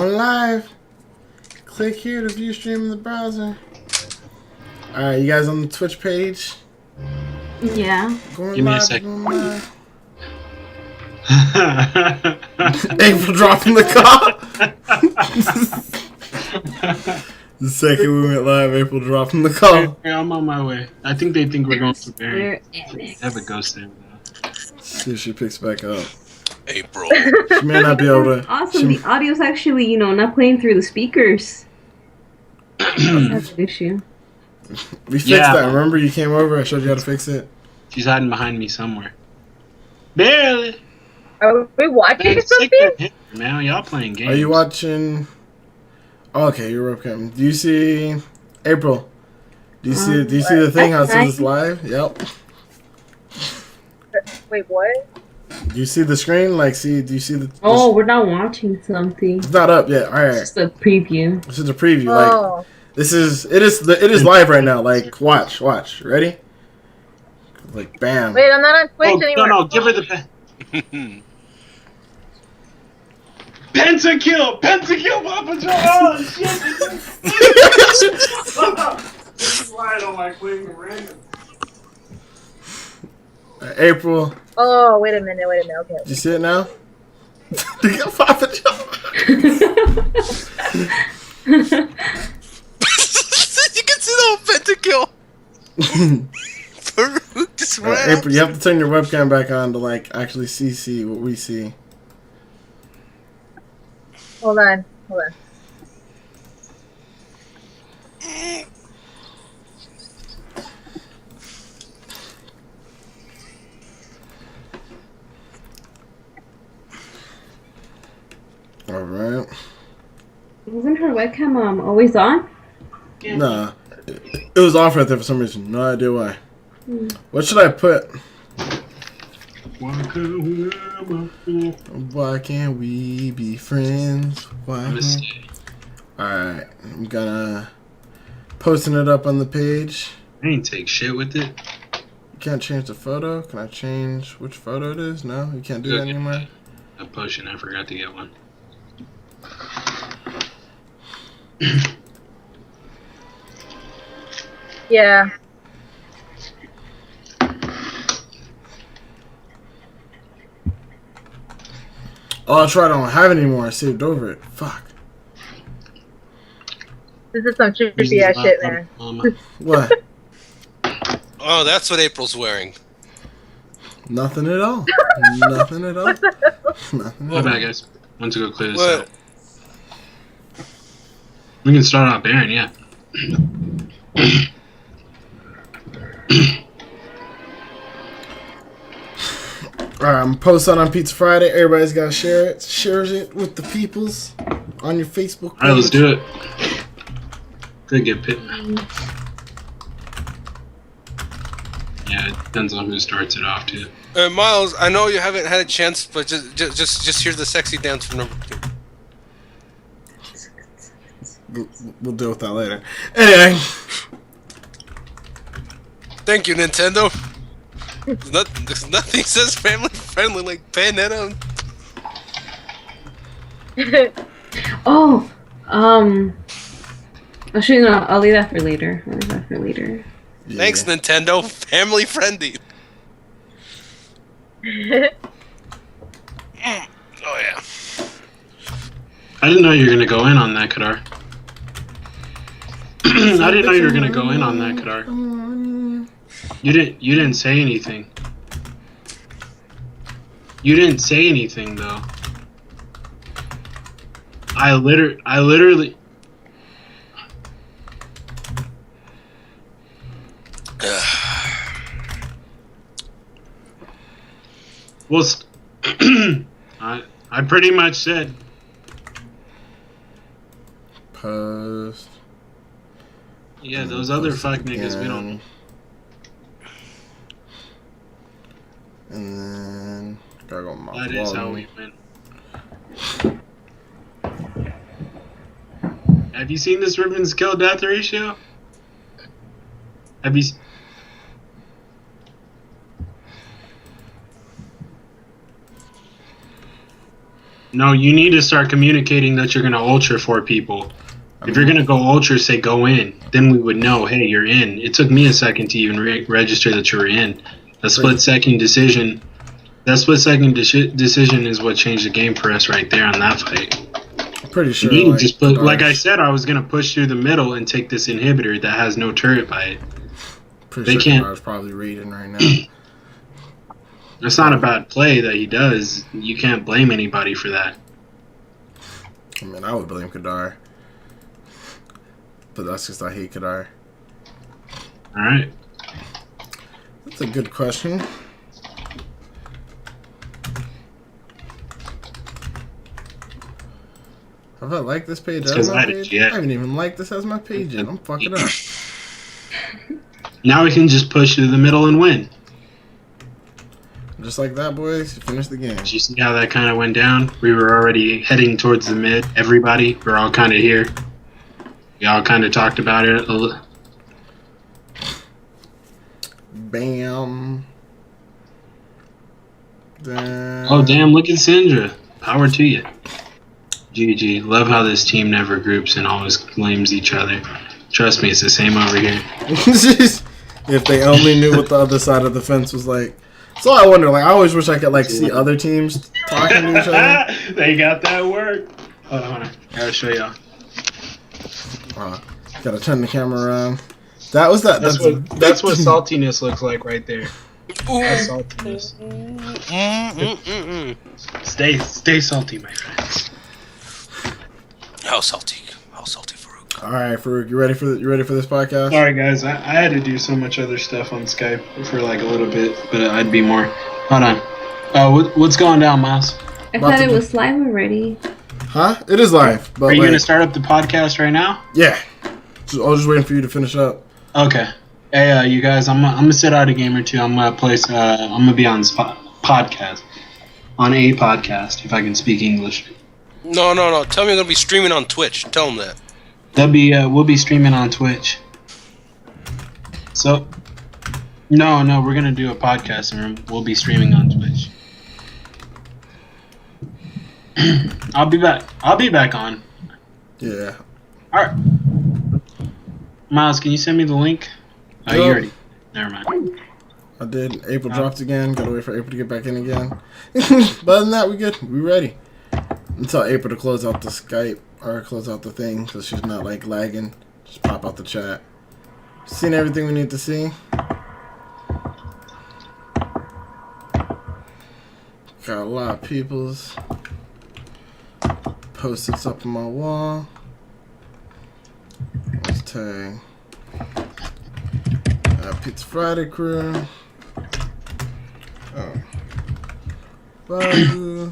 On live. Click here to view stream in the browser. Alright, you guys on the Twitch page? Yeah. Going Give me a live, second. going live. April dropping the call. The second we went live, April dropping the call. Hey, I'm on my way. I think they think we're going to We're bury. in I it. have a ghost there though. See if she picks back up. April. She may not be able to. Awesome. The audio's actually, not playing through the speakers. That's an issue. We fixed Yeah. that. Remember, you came over. I showed you how to fix it. She's hiding behind me somewhere. Barely. Are we watching Man, sick something? of it, man, y'all playing games. Are you watching? Oh, okay, your webcam. Do you see April? Do you see? Do you see the thing? How it says it's live? Yep. Wait, what? Do you see the screen? Like, see? Do you see the? Oh, we're not watching something. It's not up yet. All right. It's just a preview. This is a preview. Like, Oh, this is. It is live right now. Like, watch. Ready? Like, bam. wait, I'm not on Twitch Oh, anymore. no, give her the pen. Pentakill! Pentakill, Papa Joe! Oh, shit! This is why I don't like playing the random. April, Oh, wait a minute. Okay. do you see it now? You got Papa Joe. You can see the whole pentakill. Farouk just ran. April, you have to turn your webcam back on to like actually see what we see. Hold on. All right. Wasn't her webcam always on? Nah, it was off right there for some reason. No idea why. What should I put? Why can't we be friends? Why? I'm gonna stay. Alright, I'm gonna posting it up on the page. I ain't take shit with it. You can't change the photo. Can I change which photo it is? No, you can't do that Okay. anymore. A potion, I forgot to get one. Yeah. Oh, that's right. I don't have it anymore. I saved over it. Fuck. This is some trippy ass shit, man. What? Oh, that's what April's wearing. Nothing at all. Nothing at all. Nothing My at all. bad, guys. Want to go clear this What? out. We can start out Baron, yeah. Alright, I'm posting on Pizza Friday. Everybody's got to share it. Shares it with the peoples on your Facebook page. Alright, let's do it. Could get pit. Yeah, it depends on who starts it off, too. Miles, I know you haven't had a chance, but just hear the sexy dance from number 2. We'll deal with that later. Anyway. Thank you, Nintendo. There's nothing says family friendly like Bayonetta. Oh, actually, no, I'll leave that for later. Yeah. Thanks, Nintendo. Family friendly. Oh yeah. I didn't know you were gonna go in on that, Kadar. I didn't know you were gonna go in on that, Kadar. You didn't say anything. You didn't say anything though. I literally well, I pretty much said Post. yeah. Those other fuck niggas, we don't. And then gotta go my That is how we win. Have you seen this Ribbons kill death ratio? Have you? No, you need to start communicating that you're gonna ultra for people. If you're gonna go ultra, say go in. Then we would know, hey, you're in. It took me a second to even register that you were in. A split-second decision. That split-second decision is what changed the game for us right there on that fight. Pretty sure. You just put, like I said, I was gonna push through the middle and take this inhibitor that has no turret by it. Pretty sure Kadar's probably raiding right now. That's not a bad play that he does. You can't blame anybody for that. I mean, I would blame Kadar. But that's just I hate Kadar. Alright. That's a good question. Have I liked this page as my page? I haven't even liked this as my page yet. I'm fucking up. Now we can just push through the middle and win. Just like that, boys. You finished the game. Did you see how that kind of went down? We were already heading towards the mid. Everybody, we're all kind of here. We all kind of talked about it a little. Bam. Damn. Oh, damn, look at Syndra. Power to you. GG. Love how this team never groups and always blames each other. Trust me, it's the same over here. If they only knew what the other side of the fence was like. So I wonder, like, I always wish I could, like, see other teams talking to each other. They got that work. Hold on. I gotta show y'all. Gotta turn the camera around. That was that. That's what saltiness looks like right there. That's saltiness. Stay salty, my friends. How salty? How salty, Farouk? All right, Farouk, you ready for this podcast? Sorry, guys. I had to do so much other stuff on Skype for like a little bit, but I'd be more. Hold on. What's going down, Miles? I thought it was live already. Huh? It is live. But are you gonna start up the podcast right now? Yeah. I was just waiting for you to finish up. Okay. Hey, you guys, I'm gonna sit out a game or two. I'm gonna I'm gonna be on this podcast, on a podcast, if I can speak English. No. Tell me you're gonna be streaming on Twitch. Tell them that. We'll be streaming on Twitch. So, no, we're gonna do a podcast and we'll be streaming on Twitch. I'll be back on. Yeah. All right. Miles, can you send me the link? Oh, you already. Never mind. I did. April dropped again. Gotta wait for April to get back in again. But other than that, we good. We ready. Until April to close out the Skype or close out the thing, so she's not like lagging. Just pop out the chat. Seen everything we need to see. Got a lot of people's post-its up on my wall. Let's tag Pizza Friday crew. Oh. Babu.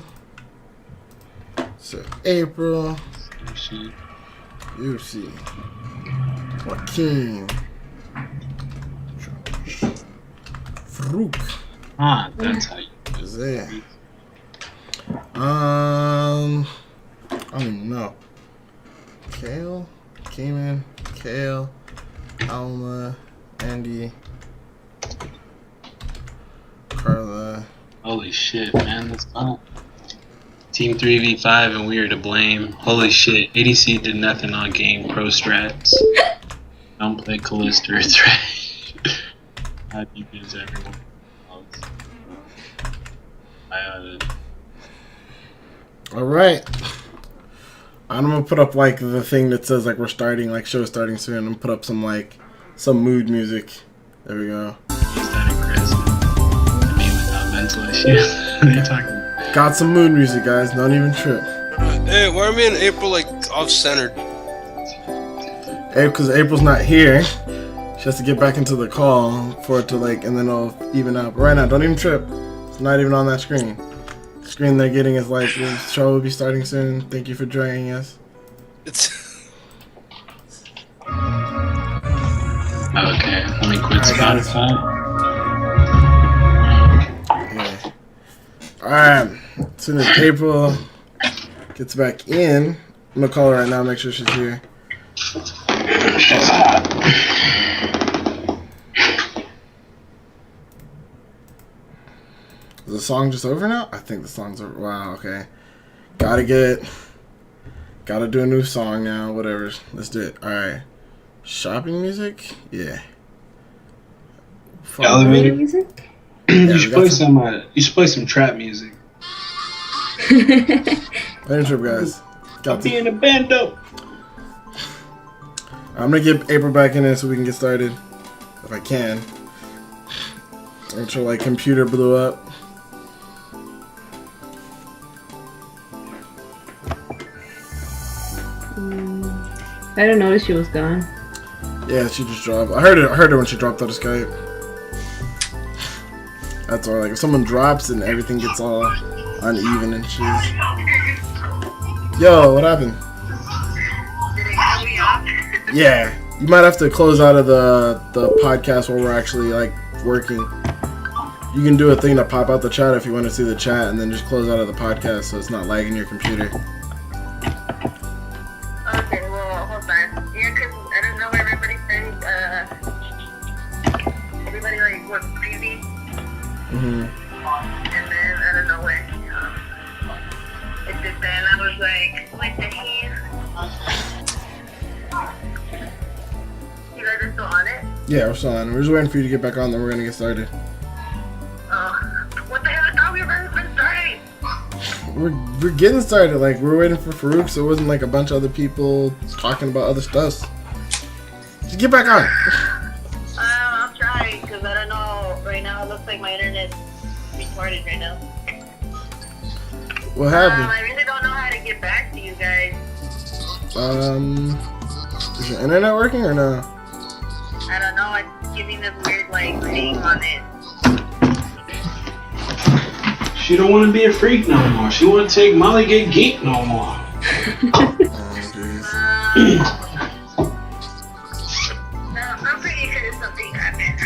So April. UFC. Joaquin. Farouk. Ah, that's how you do Is there? I don't even know. Kale came in. Kale, Alma, Andy, Carla. Holy shit, man, that's not. Team 3v5 and we are to blame. Holy shit, ADC did nothing on game. Pro strats. Don't play Callista or Thresh. Happy gives everyone else. Alright. I'm gonna put up like the thing that says like we're starting, like show starting soon, and put up some mood music. There we go. Use that aggressive. I mean, without mental issues. What are you talking about? Got some mood music, guys. Don't even trip. Hey, why are me and April like off-centered? Because April's not here. She has to get back into the call for it to and then it'll even out. But right now, don't even trip. It's not even on that screen. The screen they're getting is like, the show will be starting soon. Thank you for joining us. It's Okay, let me quit Spotify. Yeah. Alright. As soon as April gets back in, I'm gonna call her right now, make sure she's here. Is the song just over now? I think the song's over. Wow, okay. Gotta do a new song now. Whatever. Let's do it. All right. Shopping music. Yeah. Elevator music. You should play some trap music. Trip, guys. I'll be in a bando. I'm gonna get April back in there so we can get started, if I can. Until like computer blew up. I didn't notice she was gone. Yeah, she just dropped. I heard her when she dropped out of Skype. That's all. Like if someone drops and everything gets all uneven and shit. Yo, what happened? Yeah, you might have to close out of the podcast while we're actually like working. You can do a thing to pop out the chat if you want to see the chat, and then just close out of the podcast so it's not lagging your computer. Okay, well, hold on. Yeah, because I don't know where everybody's saying, everybody, like, was busy. Mm-hmm. And then, I don't know where. It just then I was like, what the hell? You guys are still on it? Yeah, we're still on. We're just waiting for you to get back on, then we're gonna get started. What the hell? I thought we were going to start. We're getting started. Like we're waiting for Farouk, so it wasn't like a bunch of other people talking about other stuff. Just get back on. I'll try, because I don't know. Right now, it looks like my internet's retarded right now. What happened? I really don't know how to get back to you guys. Is your internet working or no? I don't know. It's giving this weird, like, thing on it. She don't want to be a freak no more. She want to take Molly get geek no more. No, I'm pretty sure something happened.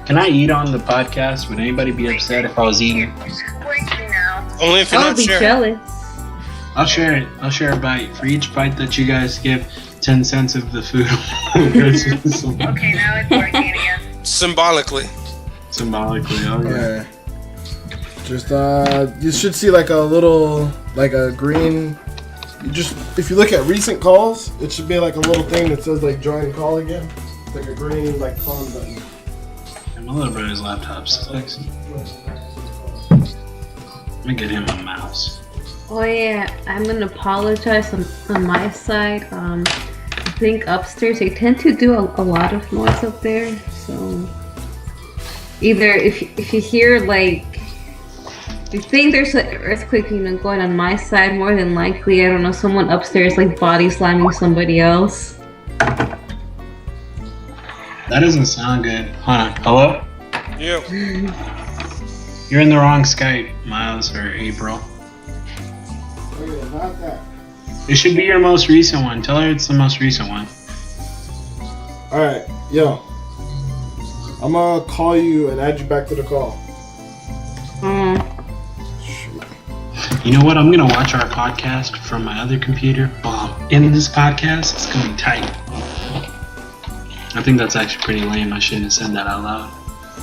Can I eat on the podcast? Would anybody be upset if I was eating? Working now. Only if you're I not would be sure. jealous. I'll share it. I'll share a bite. For each bite that you guys give, 10 cents of the food. Okay, now it's working again. Symbolically. Symbolically, okay. Yeah. Just you should see like a little, like a green. If you look at recent calls, it should be like a little thing that says like join call again. It's like a green like phone button. And my little brother's laptop's sexy. Let me get him a mouse. Oh yeah, I'm gonna apologize on my side. I think upstairs they tend to do a lot of noise up there. So either if you hear like, if you think there's an earthquake, going on my side, more than likely, I don't know, someone upstairs like body slamming somebody else. That doesn't sound good. Hold on. Hello? Yeah. You're in the wrong Skype, Miles or April. Okay, not that. It should be your most recent one. Tell her it's the most recent one. All right, yo. I'm gonna call you and add you back to the call. You know what? I'm gonna watch our podcast from my other computer while I'm in this podcast. It's gonna be tight. I think that's actually pretty lame. I shouldn't have said that out loud.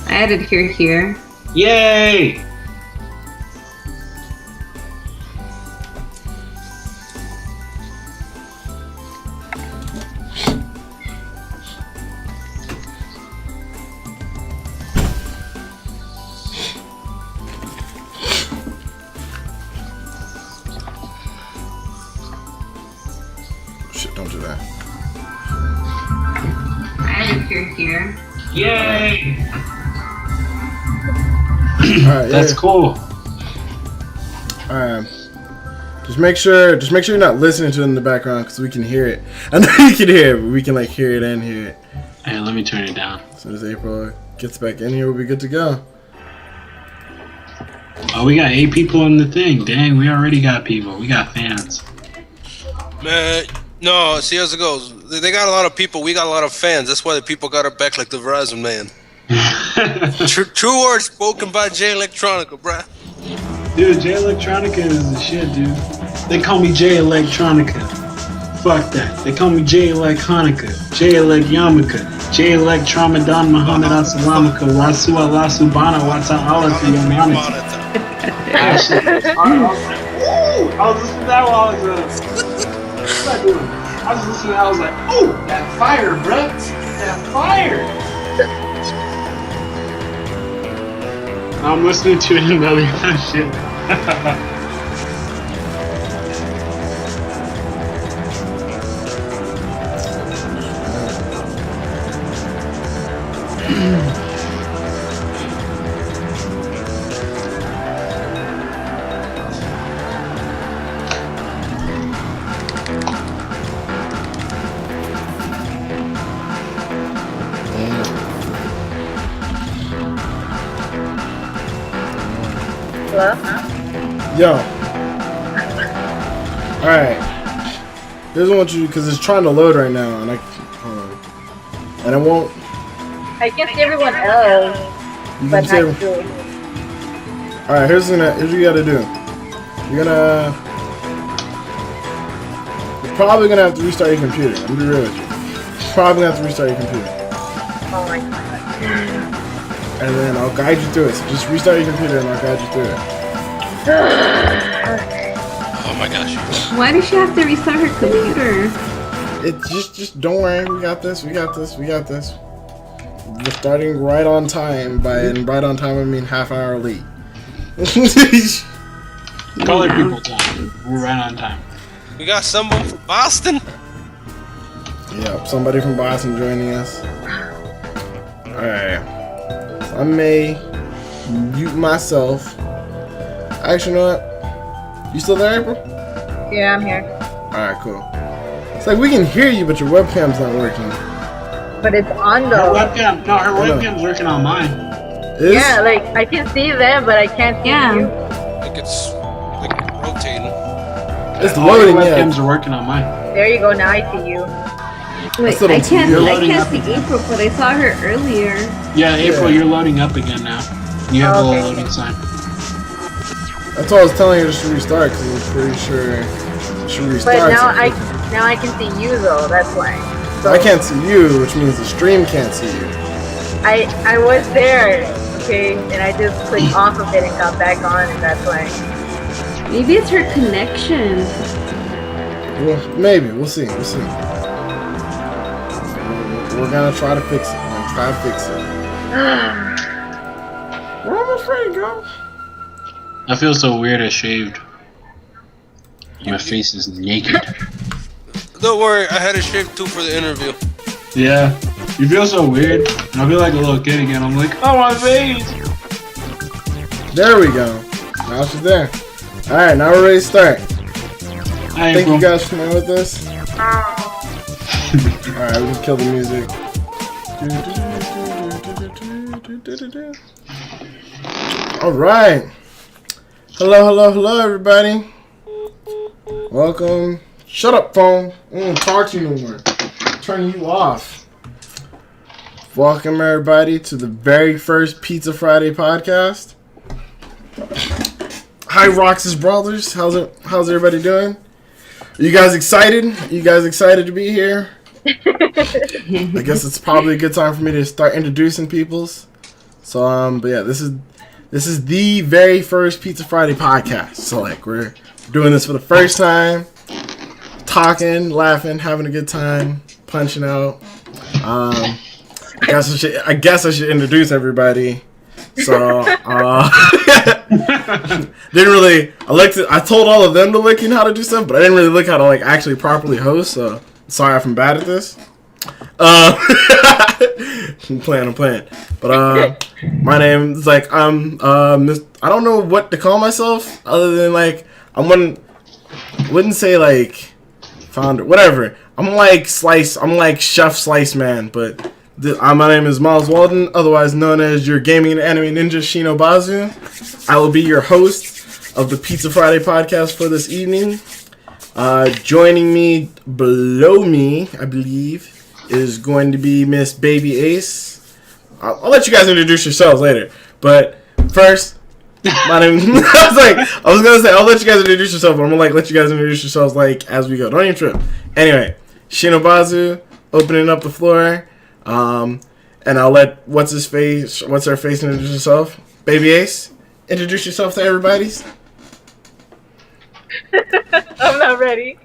I added here. Yay! Shit, don't do that. I added here. Yay! Alright, That's cool. Alright. Just make sure you're not listening to it in the background because we can hear it. I know you can hear it, but we can like hear it and hear it. Hey, let me turn it down. As soon as April gets back in here, we'll be good to go. Oh, we got 8 people in the thing. Dang, we already got people. We got fans. Man, no, see how it goes. They got a lot of people. We got a lot of fans. That's why the people got our back like the Verizon man. True words spoken by Jay Electronica, bruh. Dude, Jay Electronica is the shit, dude. They call me Jay Electronica. fuck that. They call me J-Elect Hanukkah, J-Elect Yarmulke, J-Elect Ramadan Muhammad Assalamaka, Wasu Allah Subhana, Wata Allah for Yom Yamata. That shit. I was listening to that while I was I was listening, I was like, oh, that fire, bruh. That fire. I'm listening to it and belly that shit. Hello? Yo. Alright. Here's what I want you, because it's trying to load right now, and hold on. And I won't. I can see everyone else, You but can not say. you. Alright, here's what you gotta do. You're probably gonna have to restart your computer. I'm gonna be real with you. You're probably gonna have to restart your computer. Oh my god. And then I'll guide you through it. So just restart your computer and I'll guide you through it. Oh my gosh. Why does she have to restart her computer? It just don't worry. We got this. We're starting right on time. And right on time I mean half an hour late. Colored people time. We're right on time. We got someone from Boston. Yep, somebody from Boston joining us. Alright. So I may mute myself. Actually, you know what? You still there, April? Yeah, I'm here. Alright, cool. It's like we can hear you, but your webcam's not working. But it's on Her though. webcam, no, her webcam's working on mine. Is? Yeah, like I can see them, but I can't see Yeah. you. Like it's like rotating. It's All your loading, webcams yeah. are working on mine. There you go. Now I see you. Wait, still I don't see you. can't Loading up see again. April, but I saw her earlier. Yeah, April, Yeah. you're loading up again now. You have a Okay. little loading sign. That's why I was telling you to restart, because I'm pretty sure you should restart. But now so- I can see you though. That's why. So I can't see you, which means the stream can't see you. I was there. Okay, and I just clicked off of it and got back on, and that's why. Maybe it's her connection. Well, maybe. We'll see. We're gonna try to fix it. We're almost ready to go. I feel so weird I shaved. My face is naked. Don't worry, I had a shave too for the interview. Yeah. You feel so weird. And I feel like a little kid again. I'm like, oh my face! There we go. Now she's there. Alright, now we're ready to start. Hi, Thank April. you guys for playing with us. Alright, we can kill the music. Alright. Hello, everybody. Welcome. Shut up, phone. I don't talk to you no more. Turn you off. Welcome, everybody, to the very first Pizza Friday podcast. Hi, Roxas Brothers. How's everybody doing? Are you guys excited? To be here? I guess it's probably a good time for me to start introducing peoples. So, but yeah, this is the very first Pizza Friday podcast. So, like, we're doing this for the first time, talking, laughing, having a good time, punching out. I guess I should introduce everybody. So, didn't really. I told all of them to look in how to do stuff, but I didn't really look how to like actually properly host. So, sorry if I'm bad at this. I'm playing. But my name is like I don't know what to call myself other than like wouldn't say like founder, whatever. I'm like Chef Slice Man, but my name is Miles Walden, otherwise known as your gaming and anime ninja Shino Bazu. I will be your host of the Pizza Friday podcast for this evening. Joining me below me, I believe, is going to be Miss Baby Ace. I'll let you guys introduce yourselves later, but first, My name. I was gonna say I'll let you guys introduce yourself, but I'm gonna like let you guys introduce yourselves like as we go. Don't even trip. Anyway, Shinobazu opening up the floor, and I'll let what's her face introduce herself. Baby Ace, introduce yourself to everybody. I'm not ready.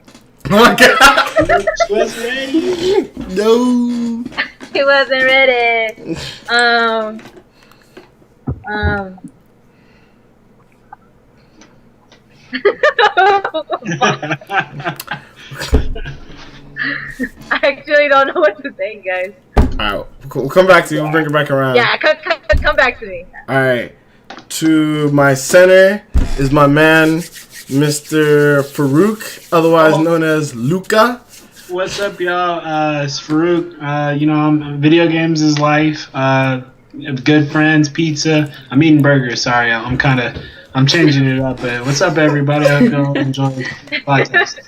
Oh my god! Was ready. No. He wasn't ready. I actually don't know what to say, guys. Alright, we'll come back to you. We'll bring it back around. Yeah, come back to me. Alright. To my center is my man, Mr. Farouk, otherwise known as Luca. What's up, y'all? It's Farouk. Video games is life. Good friends, pizza. I'm eating burgers. Sorry, I'm changing it up. But what's up, everybody? I hope y'all enjoy the podcast.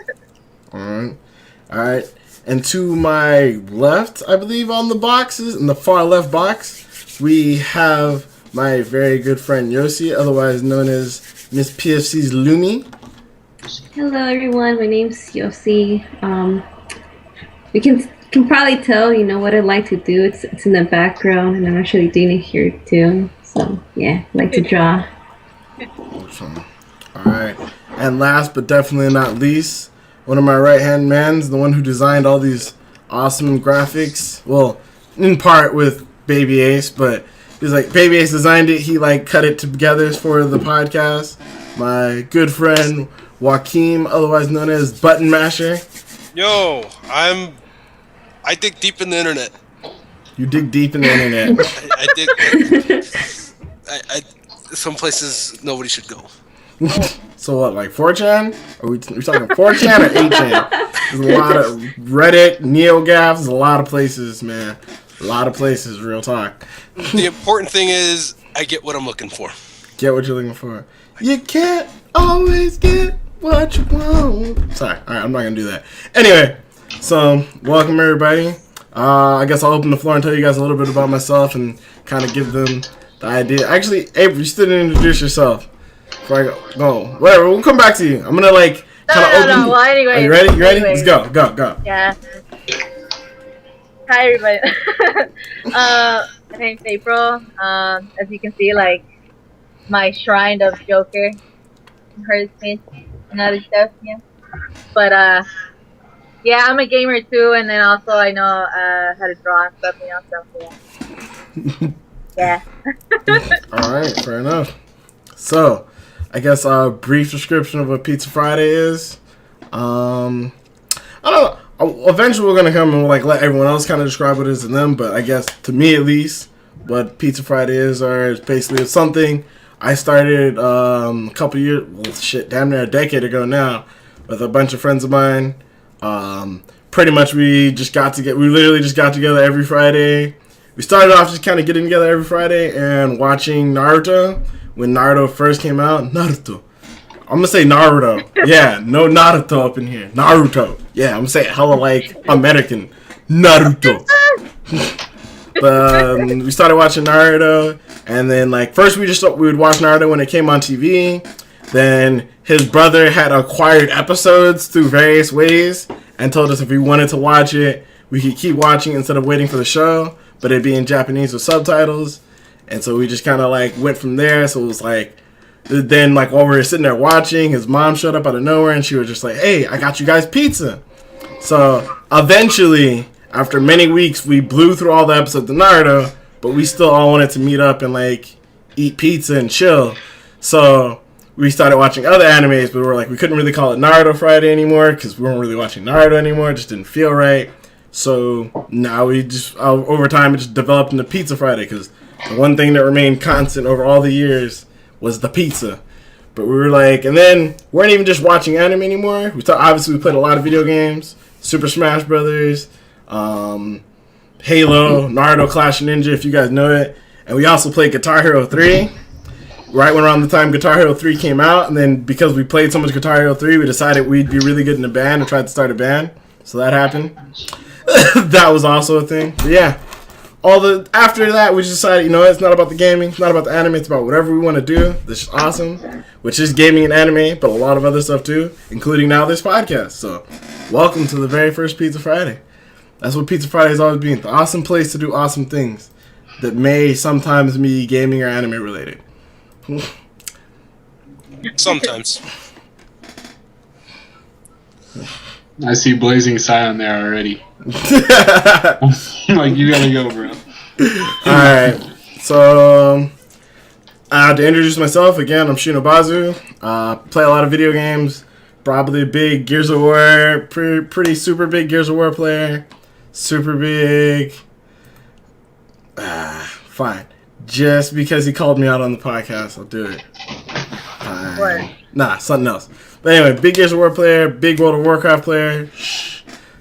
Alright. And to my left, I believe on the boxes, in the far left box, we have my very good friend Yossi, otherwise known as Miss PFC's Lumi. Hello, everyone. My name's Yossi. You can probably tell, what I like to do. It's in the background, and I'm actually doing it here too. So yeah, I like to draw. Alright. And last but definitely not least, one of my right-hand mans, the one who designed all these awesome graphics. Well, in part with Baby Ace, but he's like, Baby Ace designed it. He cut it together for the podcast. My good friend Joaquim, otherwise known as Button Masher. Yo, I dig deep in the internet. You dig deep in the internet. I dig. Some places nobody should go. So what, like 4chan? Are we talking 4chan or 8chan? There's a lot of Reddit, NeoGAF, there's a lot of places, man. A lot of places, real talk. The important thing is I get what I'm looking for. Get what you're looking for. You can't always get what you want. Sorry, alright, I'm not gonna do that. Anyway, so welcome everybody. I guess I'll open the floor and tell you guys a little bit about myself and kind of give them the idea. Actually, April, you still didn't introduce yourself. Before I go, whatever, we'll come back to you. I'm gonna kind of open. No. Well, anyway. Are you ready? You ready? Anyways. Let's go. Yeah. Hi, everybody. My name's April. As you can see, my shrine of Joker hurts me and other stuff, yeah. But, yeah, I'm a gamer too, and then also I know how to draw and stuff, so yeah. Alright, fair enough. So, I guess a brief description of what Pizza Friday is. I don't know. Eventually we're going to come and let everyone else kind of describe what it is to them, but I guess to me at least, what Pizza Friday is basically something I started a couple years, damn near a decade ago now, with a bunch of friends of mine. Pretty much we literally just got together every Friday. We started off just kind of getting together every Friday and watching Naruto. When Naruto first came out, Naruto. I'm gonna say Naruto. Yeah, no Naruto up in here. Naruto. Yeah, I'm gonna say it hella American. Naruto. But we started watching Naruto, and then first we would watch Naruto when it came on TV. Then his brother had acquired episodes through various ways and told us if we wanted to watch it, we could keep watching instead of waiting for the show, but it'd be in Japanese with subtitles. And so we just kind of went from there. So it was then while we were sitting there watching, his mom showed up out of nowhere and she was just like, hey, I got you guys pizza. So eventually, after many weeks, we blew through all the episodes of Naruto, but we still all wanted to meet up and eat pizza and chill. So we started watching other animes, but we couldn't really call it Naruto Friday anymore because we weren't really watching Naruto anymore. It just didn't feel right. So now we just, over time, it just developed into Pizza Friday because the one thing that remained constant over all the years was the pizza. But we were and then we weren't even just watching anime anymore. Obviously, we played a lot of video games. Super Smash Brothers, Halo, Naruto Clash of Ninja, if you guys know it. And we also played Guitar Hero 3. Right around the time Guitar Hero 3 came out. And then because we played so much Guitar Hero 3, we decided we'd be really good in a band and tried to start a band. So that happened. That was also a thing. But yeah. After that, we just decided, you know, it's not about the gaming, it's not about the anime, it's about whatever we want to do. This is awesome, which is gaming and anime, but a lot of other stuff too, including now this podcast. So, welcome to the very first Pizza Friday. That's what Pizza Friday has always been. The awesome place to do awesome things that may sometimes be gaming or anime related. Sometimes. I see Blazing Silent there already. Like, you gotta go, bro. Alright, so to introduce myself, again, I'm Shinobazu. Play a lot of video games. Probably a big Gears of War, pretty super big Gears of War player. Super big. Fine. Just because he called me out on the podcast, I'll do it. What? Nah, something else. But anyway, big Gears of War player, big World of Warcraft player.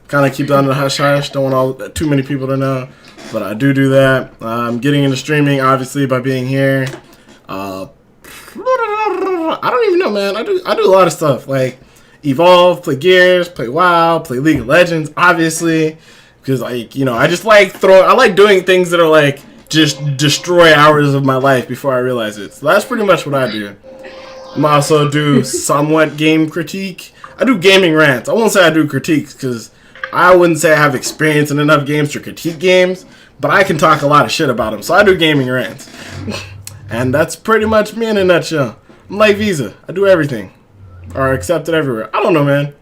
Kind of keep that under the hush hush. Don't want too many people to know. But I do that. I'm getting into streaming, obviously, by being here. I don't even know, man. I do a lot of stuff. Like, Evolve, play Gears, play WoW, play League of Legends, obviously. Because, like, you know, I just like I like doing things that are, like, just destroy hours of my life before I realize it. So that's pretty much what I do. I also do somewhat game critique. I do gaming rants. I won't say I do critiques because I wouldn't say I have experience in enough games to critique games, but I can talk a lot of shit about them. So I do gaming rants. And that's pretty much me in a nutshell. I'm like Visa. I do everything. Or accepted everywhere. I don't know, man.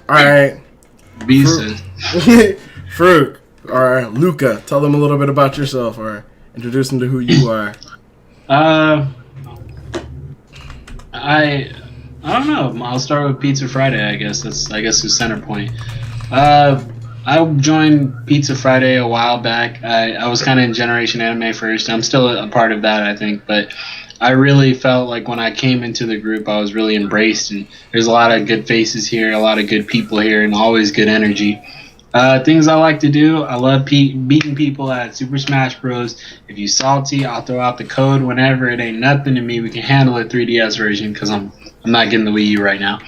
Alright. Visa. Fruit. Or Luca. Tell them a little bit about yourself or introduce them to who you are. I don't know. I'll start with Pizza Friday. I guess that's the center point. I joined Pizza Friday a while back. I was kind of in Generation Anime first. I'm still a part of that, I think, but I really felt like when I came into the group, I was really embraced, and there's a lot of good faces here, a lot of good people here, and always good energy. Things I like to do, I love beating people at Super Smash Bros. If you salty, I'll throw out the code whenever. It ain't nothing to me. We can handle it 3DS version because I'm not getting the Wii U right now.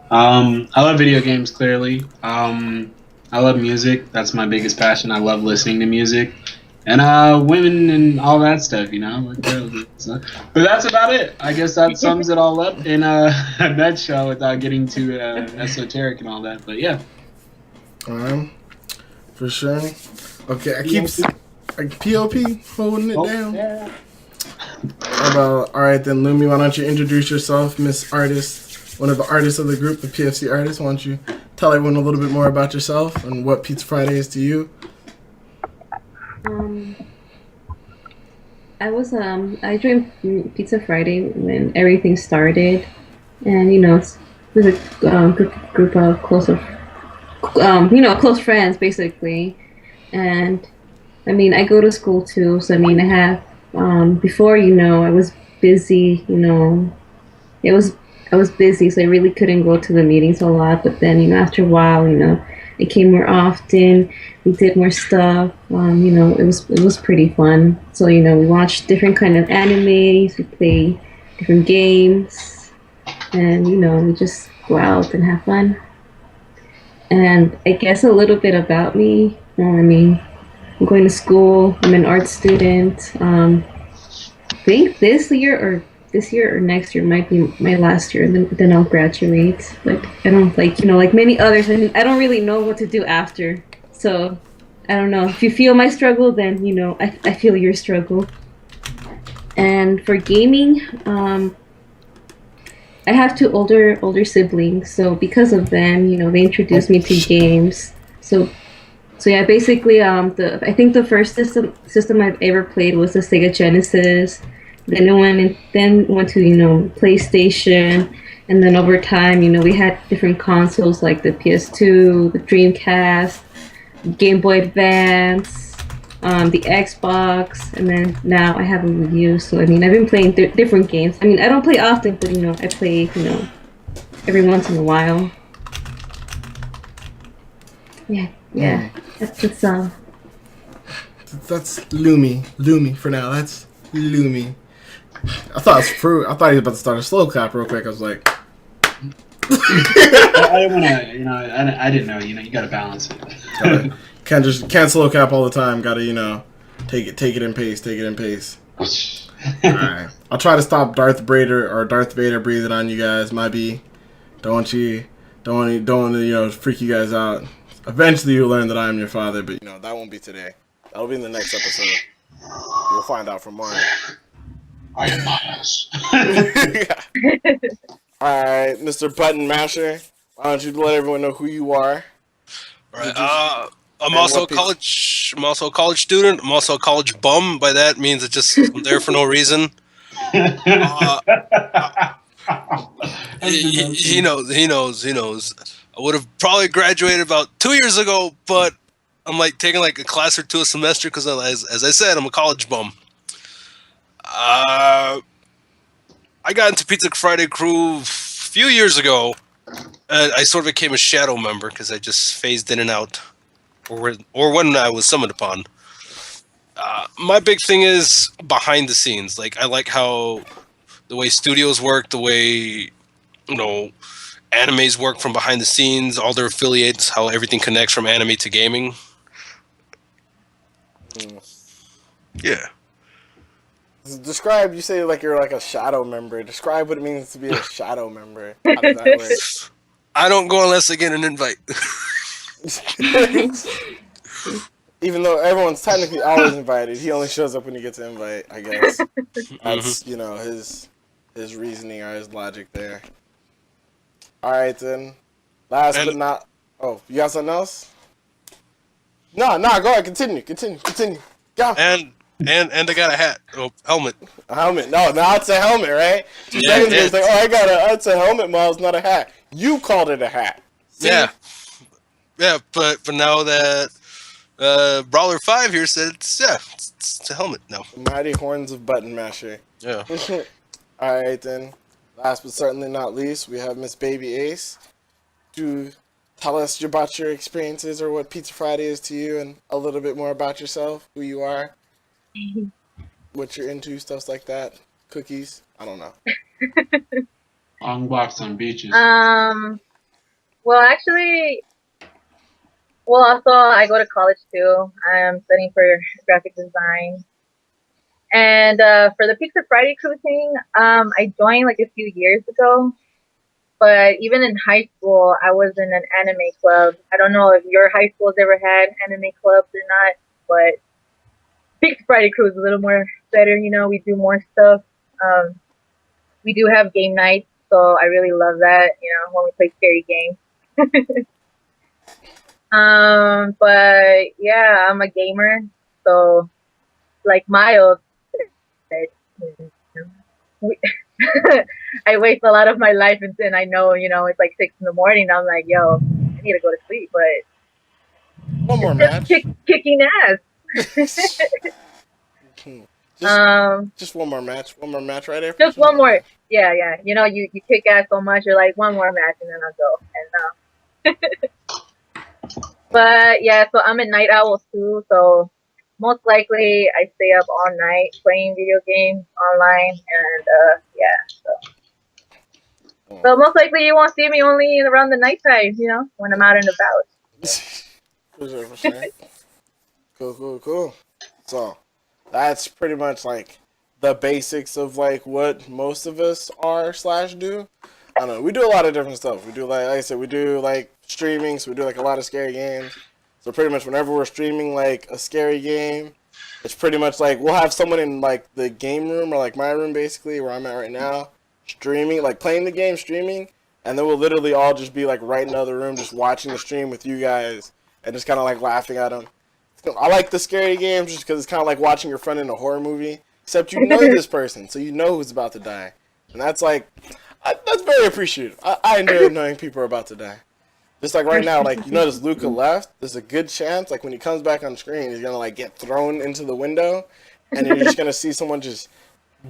I love video games, clearly. I love music. That's my biggest passion. I love listening to music. And women and all that stuff, you know. But that's about it. I guess that sums it all up in a nutshell without getting too esoteric and all that. But yeah. For sure. Okay, I keep POP holding it down. Yeah. Alright then, Lumi, why don't you introduce yourself, Miss Artist, one of the artists of the group, the PFC artists. Why don't you tell everyone a little bit more about yourself and what Pizza Friday is to you? I joined Pizza Friday when everything started, and you know, it was a group of close friends basically. And I mean, I go to school too, so I mean, I have before, you know, I was busy, you know, I was busy, so I really couldn't go to the meetings a lot. But then, you know, after a while, you know, it came more often. We did more stuff. You know, it was pretty fun. So, you know, we watched different kind of animes. We play different games, and you know, we just go out and have fun. And I guess a little bit about me. I mean, I'm going to school. I'm an art student. I think this year or next year might be my last year, and then I'll graduate. Like, I don't, like, you know, like many others, I don't really know what to do after. So I don't know. If you feel my struggle, then, you know, I feel your struggle. And for gaming, I have two older siblings, so because of them, you know, they introduced me to games. So yeah, basically, I think the first system I've ever played was the Sega Genesis. Then it went to, you know, PlayStation, and then over time, you know, we had different consoles like the PS2, the Dreamcast, Game Boy Advance, the Xbox, and then now I have a Wii U. So I mean, I've been playing different games. I mean, I don't play often, but you know, I play, you know, every once in a while. Yeah. That's Lumi for now. That's Lumi. I thought it was Fruit. I thought he was about to start a slow clap real quick. I was like, I didn't want to, you know, I didn't know, you know, you got to balance it. can't slow cap all the time. Gotta, you know, take it in pace. Take it in pace. All right. I'll try to stop Darth Vader breathing on you guys. Might be. Don't want to, you know, freak you guys out. Eventually, you'll learn that I am your father, but you know that won't be today. That'll be in the next episode. You'll find out from Mario. I am biased. All right, Mr. Button Masher. Why don't you let everyone know who you are? Right. I'm also a college. I'm also a college student. I'm also a college bum. By that means it just I'm there for no reason. He knows. I would have probably graduated about 2 years ago, but I'm like taking like a class or two a semester because, as I said, I'm a college bum. I got into Pizza Friday Crew a few years ago, and I sort of became a shadow member because I just phased in and out, or when I was summoned upon. My big thing is behind the scenes. Like I like how the way studios work, the way animes work from behind the scenes, all their affiliates, how everything connects from anime to gaming. Yeah. Describe. You say like you're like a shadow member. Describe what it means to be a shadow member. How does that work? I don't go unless I get an invite. Even though everyone's technically always invited, he only shows up when he gets an invite. I guess that's his reasoning or his logic there. All right then. Last but not. Oh, you got something else? No. Go ahead. Continue. Go. And I got a hat. Oh, helmet. A helmet. No, now it's a helmet, right? 2 seconds ago, it's like, it's a helmet, Miles, not a hat. You called it a hat. See? Yeah, but now that Brawler 5 here said it's a helmet now. Mighty Horns of Button Masher. Yeah. All right then. Last but certainly not least, we have Miss Baby Ace. To tell us about your experiences or what Pizza Friday is to you, and a little bit more about yourself, who you are, what you're into, stuff like that. Cookies. I don't know. Long walks on beaches. Well, actually, also I go to college too. I'm studying for graphic design. And for the Pizza Friday Crew thing, I joined like a few years ago. But even in high school, I was in an anime club. I don't know if your high school's ever had anime clubs or not, but Pizza Friday Crew is a little more better. You know, we do more stuff. We do have game nights, so I really love that. You know, when we play scary games. But yeah, I'm a gamer, so like Miles said, I waste a lot of my life, and I know, it's like 6 in the morning. I'm like, yo, I need to go to sleep, but one more match, kicking ass. Just one more match right there. Just one more, yeah. You kick ass so much, you're like, one more match, and then I'll go. And but yeah, so I'm a night owl too, so most likely I stay up all night playing video games online, and so most likely you won't see me only around the nighttime, when I'm out and about. For sure. Cool. So that's pretty much like the basics of like what most of us are / do. I don't know. We do a lot of different stuff. We do like I said, we do like streaming, so we do like a lot of scary games. So pretty much whenever we're streaming like a scary game, it's pretty much like we'll have someone in like the game room or like my room basically where I'm at right now, streaming, like playing the game, streaming, and then we'll literally all just be like right in the other room just watching the stream with you guys and just kind of like laughing at them. I like the scary games just because it's kind of like watching your friend in a horror movie, except you know this person, so you know who's about to die. And that's like, that's very appreciative. I enjoy knowing people are about to die. Just like right now, like, you notice Luca left, there's a good chance, like when he comes back on screen, he's going to like get thrown into the window, and you're just going to see someone just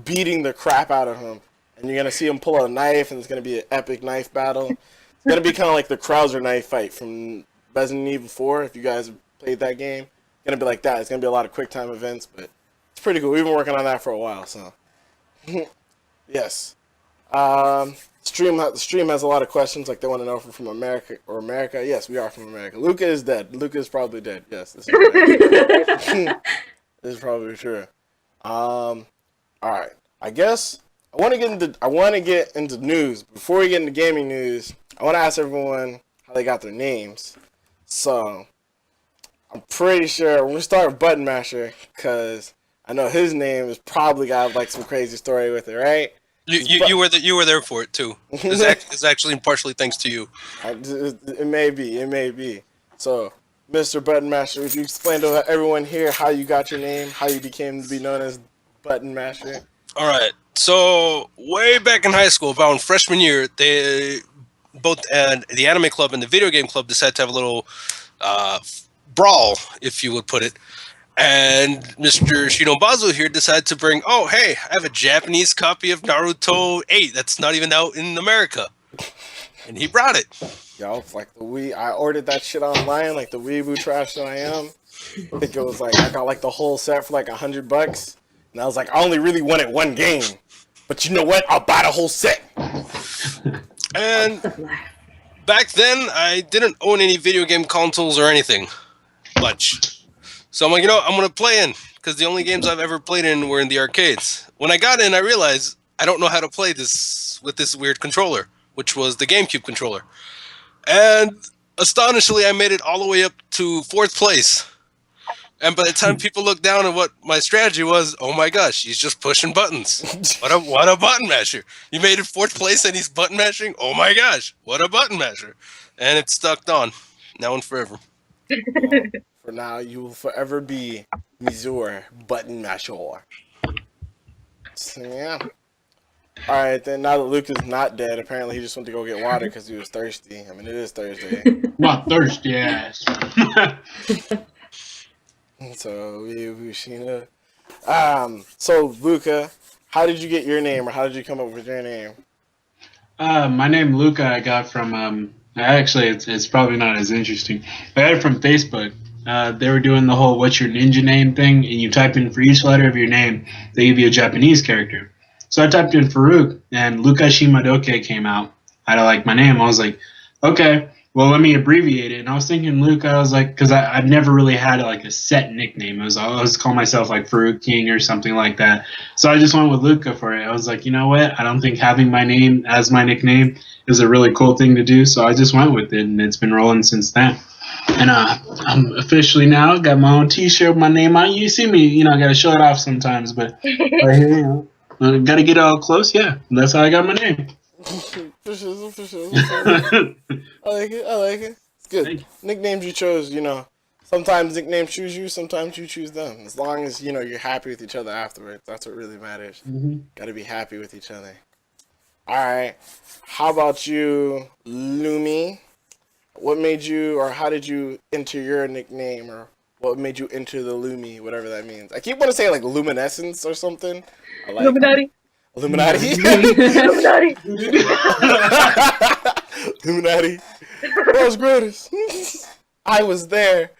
beating the crap out of him. And you're going to see him pull out a knife, and it's going to be an epic knife battle. It's going to be kind of like the Krauser knife fight from Resident Evil 4, if you guys have played that game. It's going to be like that. It's going to be a lot of quick time events, but it's pretty cool. We've been working on that for a while, so. Yes. So The stream has a lot of questions, like they want to know if we're from America or America. Yes, we are from America. Luca is dead. Luca is probably dead. Yes, this is right. This is probably true. All right. I guess I want to get into news. Before we get into gaming news, I want to ask everyone how they got their names. So I'm pretty sure we're gonna start with Button Masher because I know his name has probably got like some crazy story with it, right? You were there for it too. It's actually partially thanks to you. It may be. So, Mr. Button Masher, would you explain to everyone here how you got your name, how you became to be known as Button Masher? All right. So way back in high school, about in freshman year, they both the anime club and the video game club decided to have a little brawl, if you would put it. And Mr. Shinobazu here decided to bring, oh, hey, I have a Japanese copy of Naruto 8 that's not even out in America. And he brought it. Yo, like I ordered that shit online, like the weeboo trash that I am. I think it was like, I got like the whole set for like $100. And I was like, I only really wanted one game. But you know what? I'll buy the whole set. And back then, I didn't own any video game consoles or anything much. So I'm like, you know, I'm going to play in, because the only games I've ever played in were in the arcades. When I got in, I realized I don't know how to play this with this weird controller, which was the GameCube controller. And astonishingly, I made it all the way up to 4th place. And by the time people looked down at what my strategy was, oh my gosh, he's just pushing buttons. What a button masher. You made it 4th place and he's button mashing? Oh my gosh, what a button masher. And it's stuck on, now and forever. For now, you will forever be Mizur Button Masher. So, yeah. Alright, then now that Luke is not dead, apparently he just went to go get water because he was thirsty. I mean, it is Thursday. Not thirsty ass. So, Yushina. So, Luca, how did you get your name, or how did you come up with your name? My name Luca I got from, actually it's probably not as interesting. I got it from Facebook. They were doing the whole what's your ninja name thing, and you type in for each letter of your name, they give you a Japanese character. So I typed in Farouk, and Luca Shimadoke came out. I had like my name. I was like, okay, well, let me abbreviate it. And I was thinking Luca, I was like, because I've never really had like a set nickname. I always call myself like Farouk King or something like that. So I just went with Luca for it. I was like, you know what? I don't think having my name as my nickname is a really cool thing to do. So I just went with it, and it's been rolling since then. And I'm officially now got my own T-shirt with my name on. You see me, you know, I got to show it off sometimes, but right here, you know, got to get all close. Yeah, that's how I got my name. For sure. I like it. It's good. Nicknames you chose, you know, sometimes nicknames choose you, sometimes you choose them. As long as, you know, you're happy with each other afterwards, that's what really matters. Mm-hmm. Got to be happy with each other. All right. How about you, Lumi? What made you, or how did you enter your nickname, or what made you enter the Lumi, whatever that means? I keep wanting to say like luminescence or something. I like Illuminati. Illuminati. Illuminati. Illuminati. World's greatest. I was there.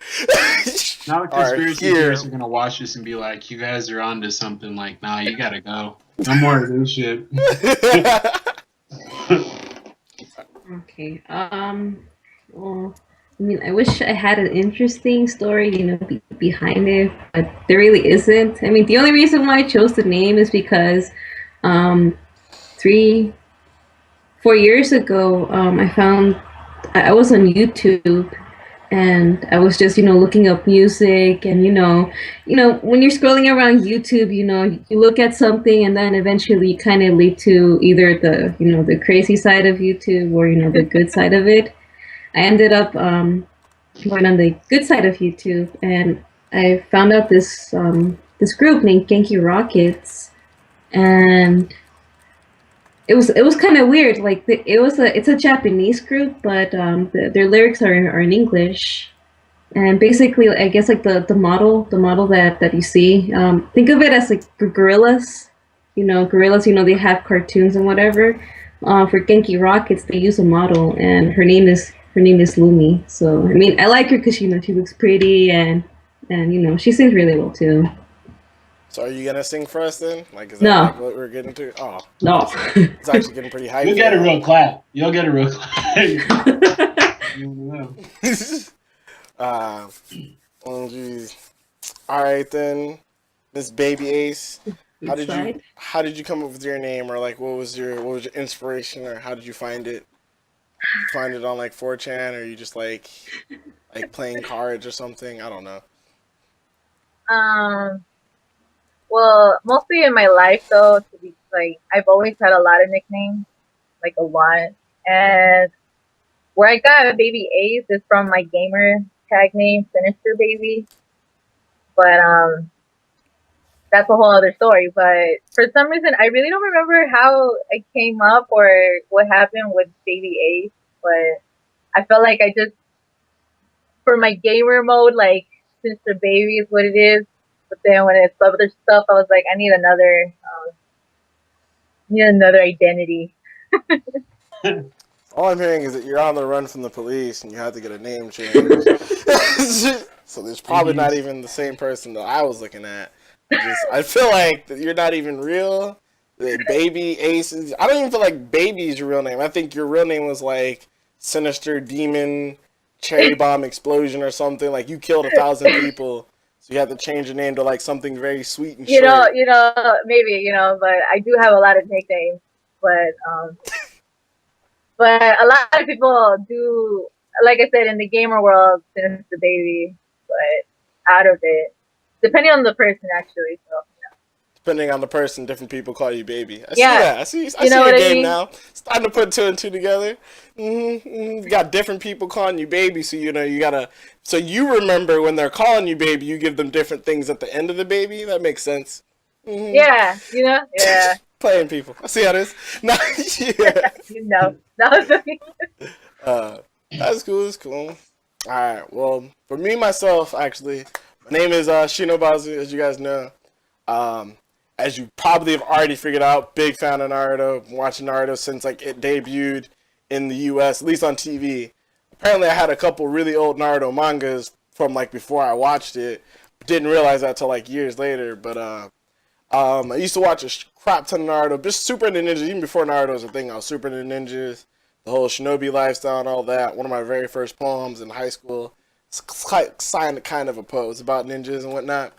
Now the conspiracy theorists are gonna watch this and be like, "You guys are onto something." Like, nah, you gotta go. No more of this shit. Okay. Well, I mean, I wish I had an interesting story, you know, behind it, but there really isn't. I mean, the only reason why I chose the name is because 3-4 years ago, I was on YouTube, and I was just, you know, looking up music, and you know, when you're scrolling around YouTube, you know, you look at something, and then eventually you kind of lead to either the, you know, the crazy side of YouTube, or, you know, the good side of it. I ended up going on the good side of YouTube, and I found out this this group named Genki Rockets, and it was kind of weird. Like it's a Japanese group, but their lyrics are in English, and basically, I guess like the model that you see, think of it as like gorillas. You know, gorillas. You know, they have cartoons and whatever. For Genki Rockets, they use a model, and her name is Lumi. So I mean, I like her because, you know, she looks pretty, and you know, she sings really well too. So are you gonna sing for us then? Like, is that No. like what we're getting to? Oh, No. it's actually getting pretty hype. You'll get a real clap. You'll get a real clap. Oh jeez. All right then, Miss Baby Ace. Inside. How did you come up with your name, or like what was your inspiration, or how did you find it? Find it on like 4chan, or you just like playing cards or something? I don't know. Well, mostly in my life though, to be like, I've always had a lot of nicknames, like a lot. And where I got Baby Ace is from my gamer tag name, Sinister Baby. But that's a whole other story. But for some reason, I really don't remember how I came up or what happened with Baby Ace. But I felt like I just, for my gamer mode, like Sinister Baby is what it is. But then when it's other stuff, I was like, I need another identity. All I'm hearing is that you're on the run from the police and you have to get a name change. So there's probably not even the same person that I was looking at. I feel like that you're not even real. The Baby Ace is, I don't even feel like Baby is your real name. I think your real name was like Sinister Demon Cherry Bomb Explosion or something. Like you killed 1,000 people. So you have to change your name to like something very sweet and short. Maybe, but I do have a lot of nicknames. But a lot of people do, like I said, in the gamer world, Sinister Baby. But out of it, depending on the person, actually. So. Depending on the person, different people call you Baby. I Yeah. see that. I see your game now. Starting to put 2 and 2 together. You got different people calling you Baby, so you gotta. So you remember when they're calling you Baby, you give them different things at the end of the Baby. That makes sense. Yeah, yeah. Playing people. I see how it is. No, yeah. That's cool. It's cool. All right. Well, for me myself, actually, my name is Shinobazu, as you guys know. As you probably have already figured out, big fan of Naruto. Been watching Naruto since like it debuted in the U.S., at least on TV. Apparently, I had a couple really old Naruto mangas from like before I watched it. Didn't realize that till like years later. But I used to watch a crap ton of Naruto, just Super into Ninjas. Even before Naruto was a thing, I was super into ninjas, the whole shinobi lifestyle and all that. One of my very first poems in high school, kind of a poem about ninjas and whatnot.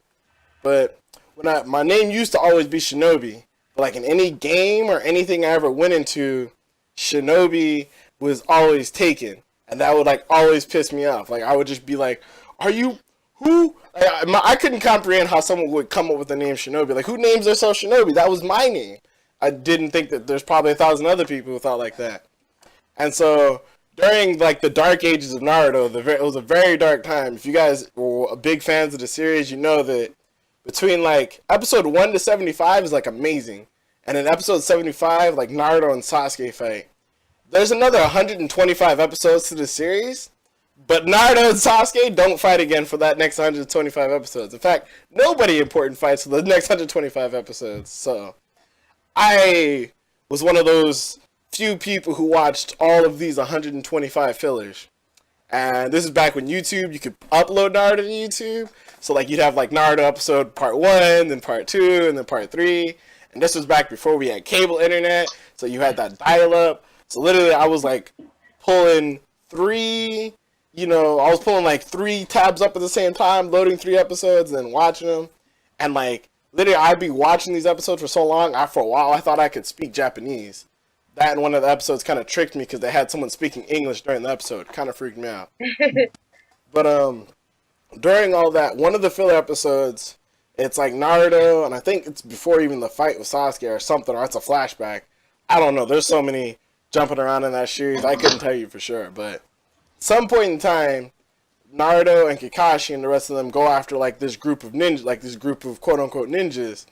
But my name used to always be Shinobi, but like in any game or anything I ever went into, Shinobi was always taken, and that would like always piss me off. Like I would just be like, "Are you who?" I couldn't comprehend how someone would come up with the name Shinobi. Like who names themselves Shinobi? That was my name. I didn't think that there's probably 1,000 other people who thought like that. And so during like the dark ages of Naruto, it was a very dark time. If you guys were big fans of the series, you know that. Between like episode 1 to 75 is like amazing, and in episode 75, like Naruto and Sasuke fight. There's another 125 episodes to the series, but Naruto and Sasuke don't fight again for that next 125 episodes. In fact, nobody important fights for the next 125 episodes. So I was one of those few people who watched all of these 125 fillers. And this is back when YouTube, you could upload Naruto to YouTube. So like you'd have like Naruto episode part 1, then part 2, and then part 3. And this was back before we had cable internet. So you had that dial-up. So literally I was like pulling I was pulling like 3 tabs up at the same time, loading 3 episodes and then watching them. And like literally I'd be watching these episodes for so long, for a while I thought I could speak Japanese. That in one of the episodes kind of tricked me because they had someone speaking English during the episode. Kind of freaked me out. But during all that, one of the filler episodes, it's like Naruto, and I think it's before even the fight with Sasuke or something, or it's a flashback. I don't know. There's so many jumping around in that series. I couldn't tell you for sure. But at some point in time, Naruto and Kakashi and the rest of them go after like this group of ninjas, like this group of quote unquote ninjas.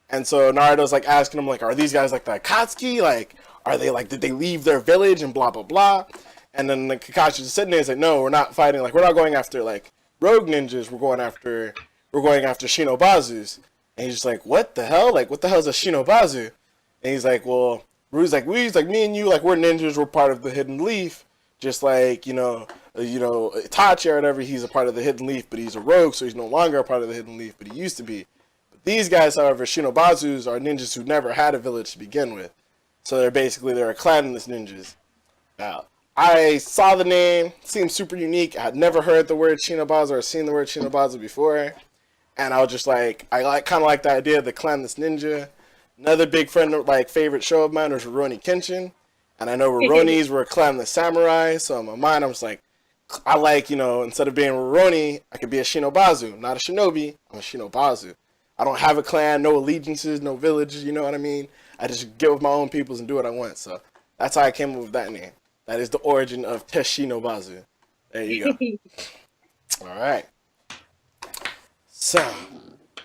And so Naruto's like asking them like, are these guys like the Akatsuki? Like, are they like, did they leave their village and blah, blah, blah? And then like, Kakashi's just sitting there and like, no, we're not fighting. Like, we're not going after like rogue ninjas. We're going after Shinobazus. And he's just like, what the hell? Like, what the hell is a Shinobazu? And he's like, well, Ru's like, me and you, like, we're ninjas. We're part of the Hidden Leaf. Just like, Itachi or whatever, he's a part of the Hidden Leaf, but he's a rogue, so he's no longer a part of the Hidden Leaf, but he used to be. These guys, however, Shinobazus, are ninjas who never had a village to begin with. So they're clanless ninjas. Now, I saw the name, seemed super unique. I had never heard the word Shinobazu or seen the word Shinobazu before. And I was just like, kind of like the idea of the clanless ninja. Another big favorite show of mine was Rurouni Kenshin. And I know Rurouni's were clanless samurai. So in my mind, I was like, I like, instead of being Rurouni, I could be a Shinobazu. Not a shinobi, I'm a Shinobazu. I don't have a clan, no allegiances, no villages, you know what I mean? I just get with my own peoples and do what I want. So that's how I came up with that name. That is the origin of Teshinobazu. There you go. All right. So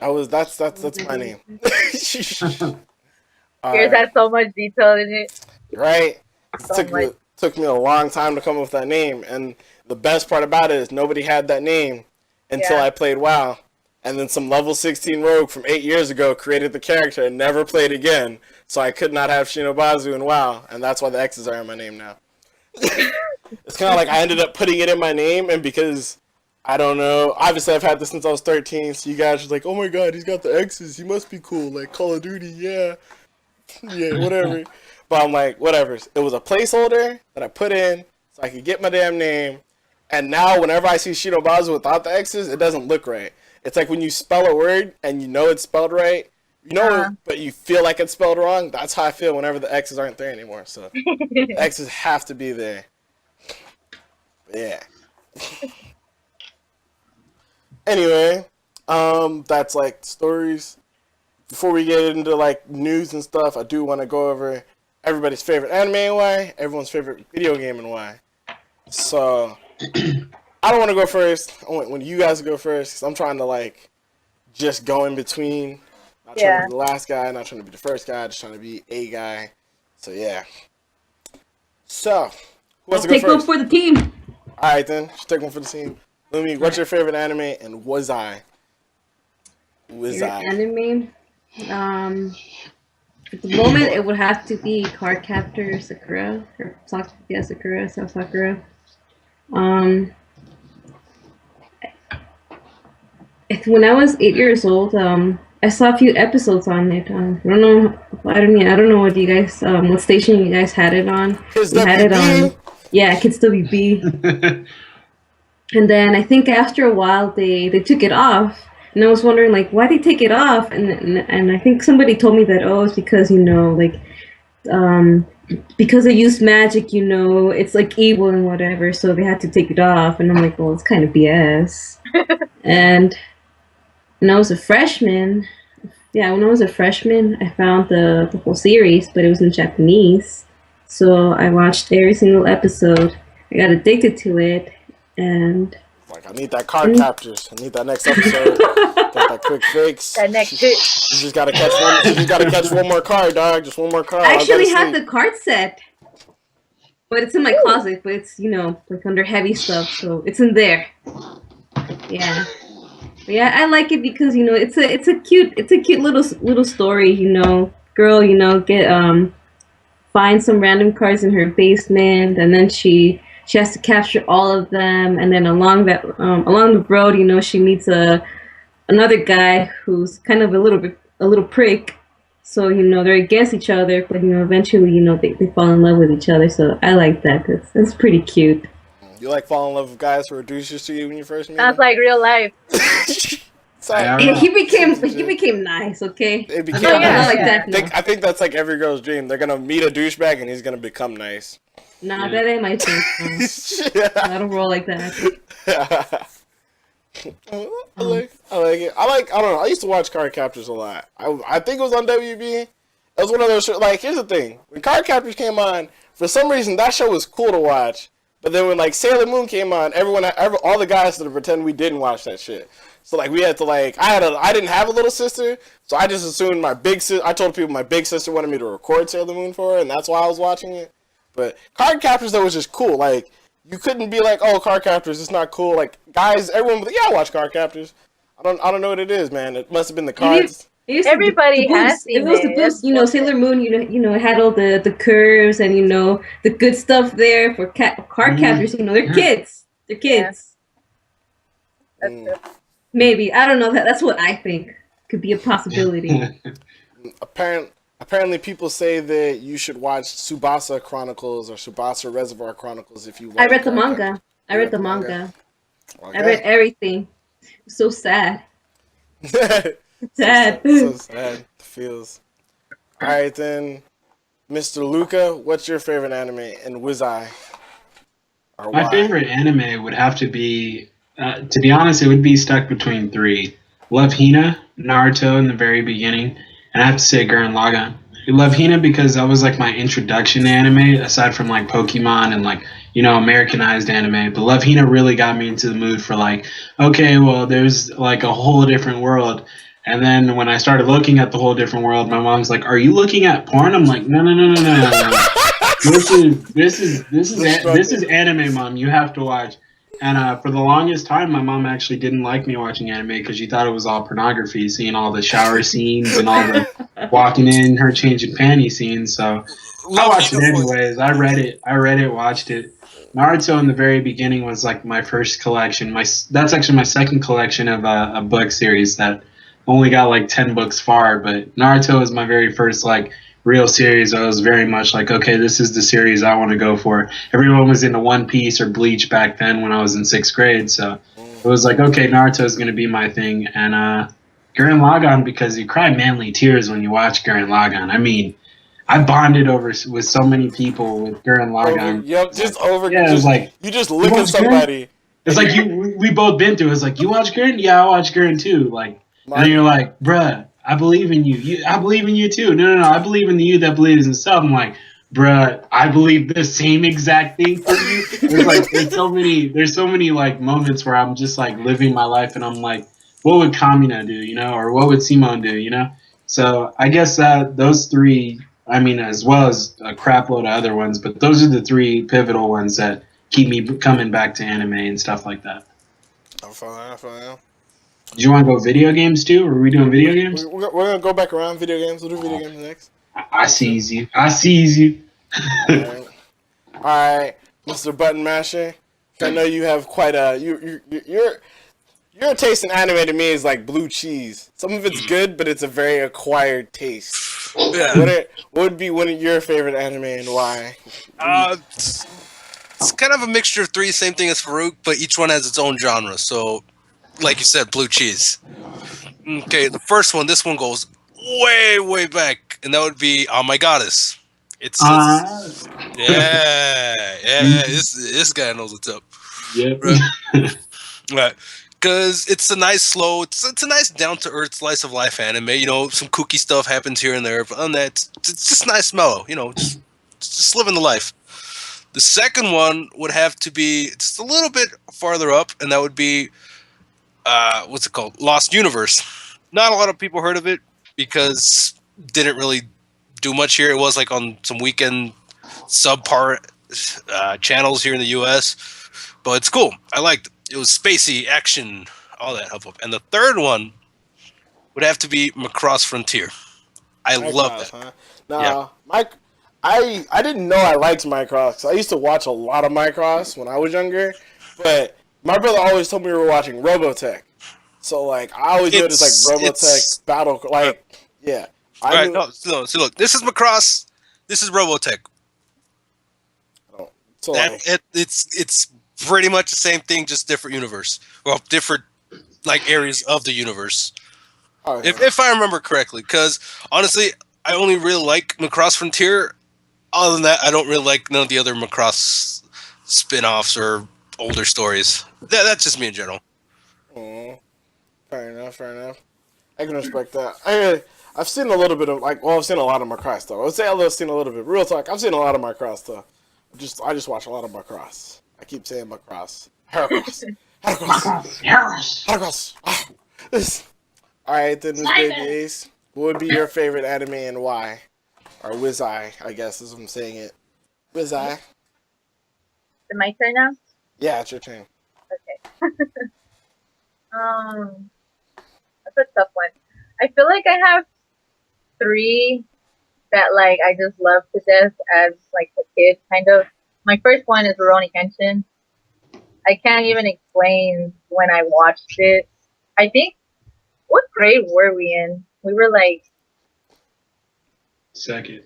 that's my name. Yours has so much detail in it. Right? So Took me a long time to come up with that name, and the best part about it is nobody had that name until I played WoW, and then some level 16 rogue from 8 years ago created the character and never played again, so I could not have Shinobazu in WoW, and that's why the X's are in my name now. It's kind of like I ended up putting it in my name, and because I don't know, obviously I've had this since I was 13, so you guys are like, oh my god, he's got the X's, he must be cool, like Call of Duty, yeah, whatever. But I'm like, whatever. It was a placeholder that I put in so I could get my damn name. And now whenever I see Shinobazu without the X's, it doesn't look right. It's like when you spell a word and you know it's spelled right, but you feel like it's spelled wrong. That's how I feel whenever the X's aren't there anymore. So the X's have to be there. But yeah. Anyway, that's like stories. Before we get into like news and stuff, I do want to go over everybody's favorite anime and why, everyone's favorite video game and why. So, I don't want to go first. I want you guys to go first, because I'm trying to, like, just go in between. Not trying to be the last guy, not trying to be the first guy, just trying to be a guy. So, yeah. So, who wants to go first? Take one for the team. Alright, then. Just take one for the team. Lumi, what's your favorite anime, and was I? Anime? At the moment, it would have to be Cardcaptor Sakura, or Sakura, Sakura. When I was 8 years old, I saw a few episodes on it. I don't know what you guys, what station you guys had it on. Kids we had it WB. on, yeah, Kids WB. And then I think after a while, they took it off. And I was wondering, like, why they take it off? And I think somebody told me that, it's because, because they use magic, it's like evil and whatever, so they had to take it off. And I'm like, well, it's kind of BS. and when I was a freshman, I found the whole series, but it was in Japanese. So I watched every single episode. I got addicted to it, and like, I need that card captures. I need that next episode. Got that quick fix. That next hit. You just gotta catch one. You just gotta catch one more card, dog. Just one more card. I actually have the card set, but it's in my closet. But it's like under heavy stuff, so it's in there. Yeah, but yeah, I like it because it's a cute little story. Girl, get find some random cards in her basement, and then she has to capture all of them, and then along the road, she meets another guy who's kind of a little prick. So they're against each other, but eventually they fall in love with each other. So I like that. That's pretty cute. You like fall in love with guys who are douches to you when you first meet Sounds like real life. He became nice. Okay. It became not nice. like that. I think that's like every girl's dream. They're gonna meet a douchebag and he's gonna become nice. Nah, that ain't my thing. I don't roll like that. I like it. I don't know. I used to watch Card Captors a lot. I think it was on WB. It was one of those like, here's the thing. When Card Captors came on, for some reason that show was cool to watch. But then when like Sailor Moon came on, all the guys had to pretend we didn't watch that shit. So like we had to like I didn't have a little sister, so I just assumed I told people my big sister wanted me to record Sailor Moon for her, and that's why I was watching it. But Card Captors though was just cool. Like you couldn't be like, oh, Card Captors, it's not cool. Like guys, everyone was like, yeah, I watch Card Captors. I don't know what it is, man. It must have been the cards. Everybody has seen it. Was the boost, Sailor Moon. It had all the curves and the good stuff there for card captors. They're kids. They're kids. Yeah. That's true. Maybe I don't know. That's what I think. could be a possibility. Apparently, people say that you should watch Tsubasa Chronicles or Tsubasa Reservoir Chronicles if you. I read the manga. I read the manga. Okay. I read everything. So sad. Sad. Sad. So sad. Feels. All right then, Mr. Luca, what's your favorite anime and Wizai? Or My why? favorite anime would have to be, to be honest, it would be stuck between three. Love Hina, Naruto in the very beginning, and I have to say Gurren Lagann. I love Hina because that was like my introduction to anime, aside from like Pokemon and like, you know, Americanized anime. But Love Hina really got me into the mood for like, okay, well, there's like a whole different world. And then when I started looking at the whole different world, my mom's like, "Are you looking at porn?" I'm like, "No. This is anime, Mom. You have to watch." And for the longest time, my mom actually didn't like me watching anime because she thought it was all pornography, seeing all the shower scenes and all the walking in, her changing panty scenes. So I watched it anyways. I read it, watched it. Naruto in the very beginning was like my first collection. That's actually my second collection of a book series that only got like 10 books far. But Naruto was my very first like real series. I was very much like, okay, this is the series I want to go for. Everyone was into One Piece or Bleach back then when I was in 6th grade. So it was like, okay, Naruto is going to be my thing. And Gurren Lagann, because you cry manly tears when you watch Gurren Lagann. I mean, I bonded with so many people with Gurren Lagann. Yeah, it was like you just look at somebody. It's like we both been through. It's like, you watch Gurren? Yeah, I watch Gurren too. Like, and then you're like, bruh, I believe in you. I believe in you too. No, I believe in you that believes in himself. I'm like, bruh, I believe the same exact thing for you. There's so many like moments where I'm just like living my life, and I'm like, what would Kamina do, you know, or what would Simone do, you know? So I guess those three, I mean, as well as a crap load of other ones, but those are the three pivotal ones that keep me coming back to anime and stuff like that. I'm fine. Do you want to go video games too? Or are we doing video games? We're gonna go back around video games. We'll do video games next. I sees you. All right, Mr. Button Masher. I know you have quite a your taste in anime to me is like blue cheese. Some of it's good, but it's a very acquired taste. Yeah. What would be one of your favorite anime and why? It's kind of a mixture of three, same thing as Farouk, but each one has its own genre. So, like you said, blue cheese. Okay, the first one, this one goes way back, and that would be Oh My Goddess. It's this guy knows what's up. Yeah. Right. Because it's a nice slow, it's a nice down to earth slice of life anime. You know, some kooky stuff happens here and there, but on that, it's just nice mellow. You know, just living the life. The second one would have to be just a little bit farther up, and that would be what's it called? Lost Universe. Not a lot of people heard of it because didn't really do much here. It was like on some weekend subpart channels here in the U.S., but it's cool. I liked it. It was spacey, action, all that help. And the third one would have to be Macross Frontier. I love that. Huh? Nah, yeah. I didn't know I liked Micross. I used to watch a lot of Micross when I was younger, but my brother always told me we were watching Robotech. So like I always knew it was like Robotech battle, like yeah. So look, this is Macross, this is Robotech. So it's pretty much the same thing, just different universe. Well, different like areas of the universe. right. If I remember correctly, because honestly, I only really like Macross Frontier. Other than that, I don't really like none of the other Macross spin-offs or older stories. That's just me in general. Fair enough. I can respect that. I've seen a little bit of I've seen a lot of Macross though. I would say I've seen a little bit. Real talk, I've seen a lot of Macross stuff. I just watch a lot of Macross. I keep saying Macross. Heracross. Alright, then Ms. Baby Ace. What would be your favorite anime and why? Or Wizai, I guess is what I'm saying it. Wizai. Is it my turn now? Yeah, it's your turn. Okay. That's a tough one. I feel like I have 3 that like I just love to death as like a kid, kind of. My first one is Rurouni Kenshin. I can't even explain when I watched it. I think what grade were we in? We were like, Second.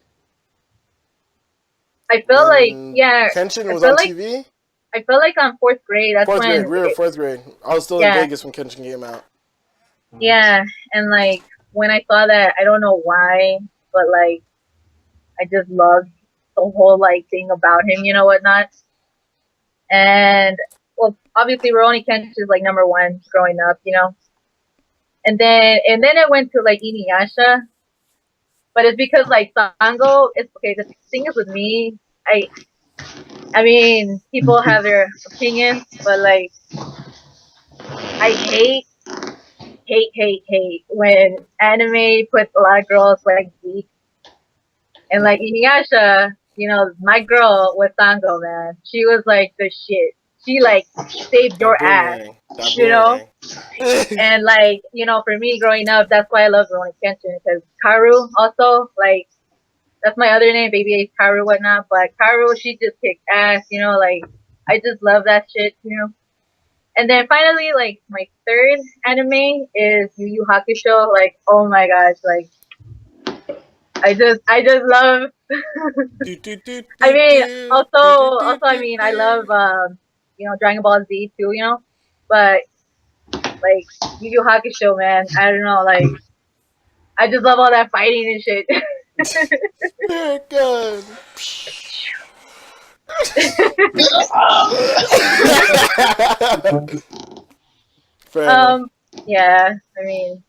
I feel like, And yeah. Kenshin I was feel on like TV? I feel like on fourth grade. That's Fourth when. grade. We were in fourth grade. I was still in Yeah. Vegas when Kenshin came out. Yeah, and like when I saw that, I don't know why, but like I just loved the whole like thing about him, you know, whatnot. And well, obviously Rurouni Kenshin is like number one growing up, you know. And then it went to like Inuyasha, but it's because like Sango is okay. The thing is with me, I mean, people have their opinions, but like I hate when anime puts a lot of girls like weak. And like Inuyasha, you know, my girl was Sango, man. She was like the shit. She like saved your ass, you know? And like, you know, for me growing up, that's why I love Rurouni Kenshin, because Karu also, like, that's my other name, Baby Ace Karu, whatnot. But Karu, she just kicked ass, you know, like, I just love that shit, you know? And then finally, like, my third anime is Yu Yu Hakusho. Like, oh my gosh, like, I just love. I mean, also, I mean, I love, you know, Dragon Ball Z too, you know? But, like, Yu Yu Hakusho, man, I don't know, like, I just love all that fighting and shit. Very good. Yeah, I mean,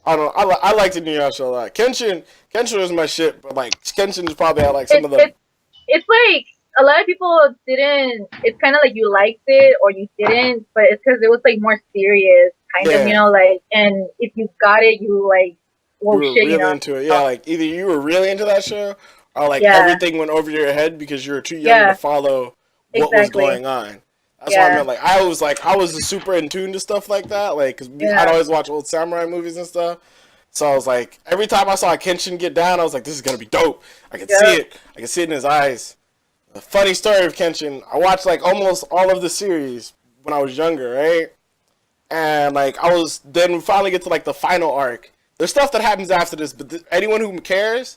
I don't know. I liked Inuyasha a lot. Kenshin was my shit, but like Kenshin is probably at like some of the. It's like a lot of people didn't. It's kind of like you liked it or you didn't, but it's because it was like more serious, kind of, you know, like. And if you got it, you like, well, you were shit, really you know. into it. Yeah, like either you were really into that show, or like everything went over your head because you were too young to follow what was going on. That's what I meant. Like I was super in tune to stuff like that. Like, cause I'd always watch old samurai movies and stuff. So I was like, every time I saw Kenshin get down, I was like, this is gonna be dope. I can see it. I can see it in his eyes. The funny story of Kenshin, I watched like almost all of the series when I was younger, right? And like then we finally get to like the final arc. There's stuff that happens after this, but anyone who cares,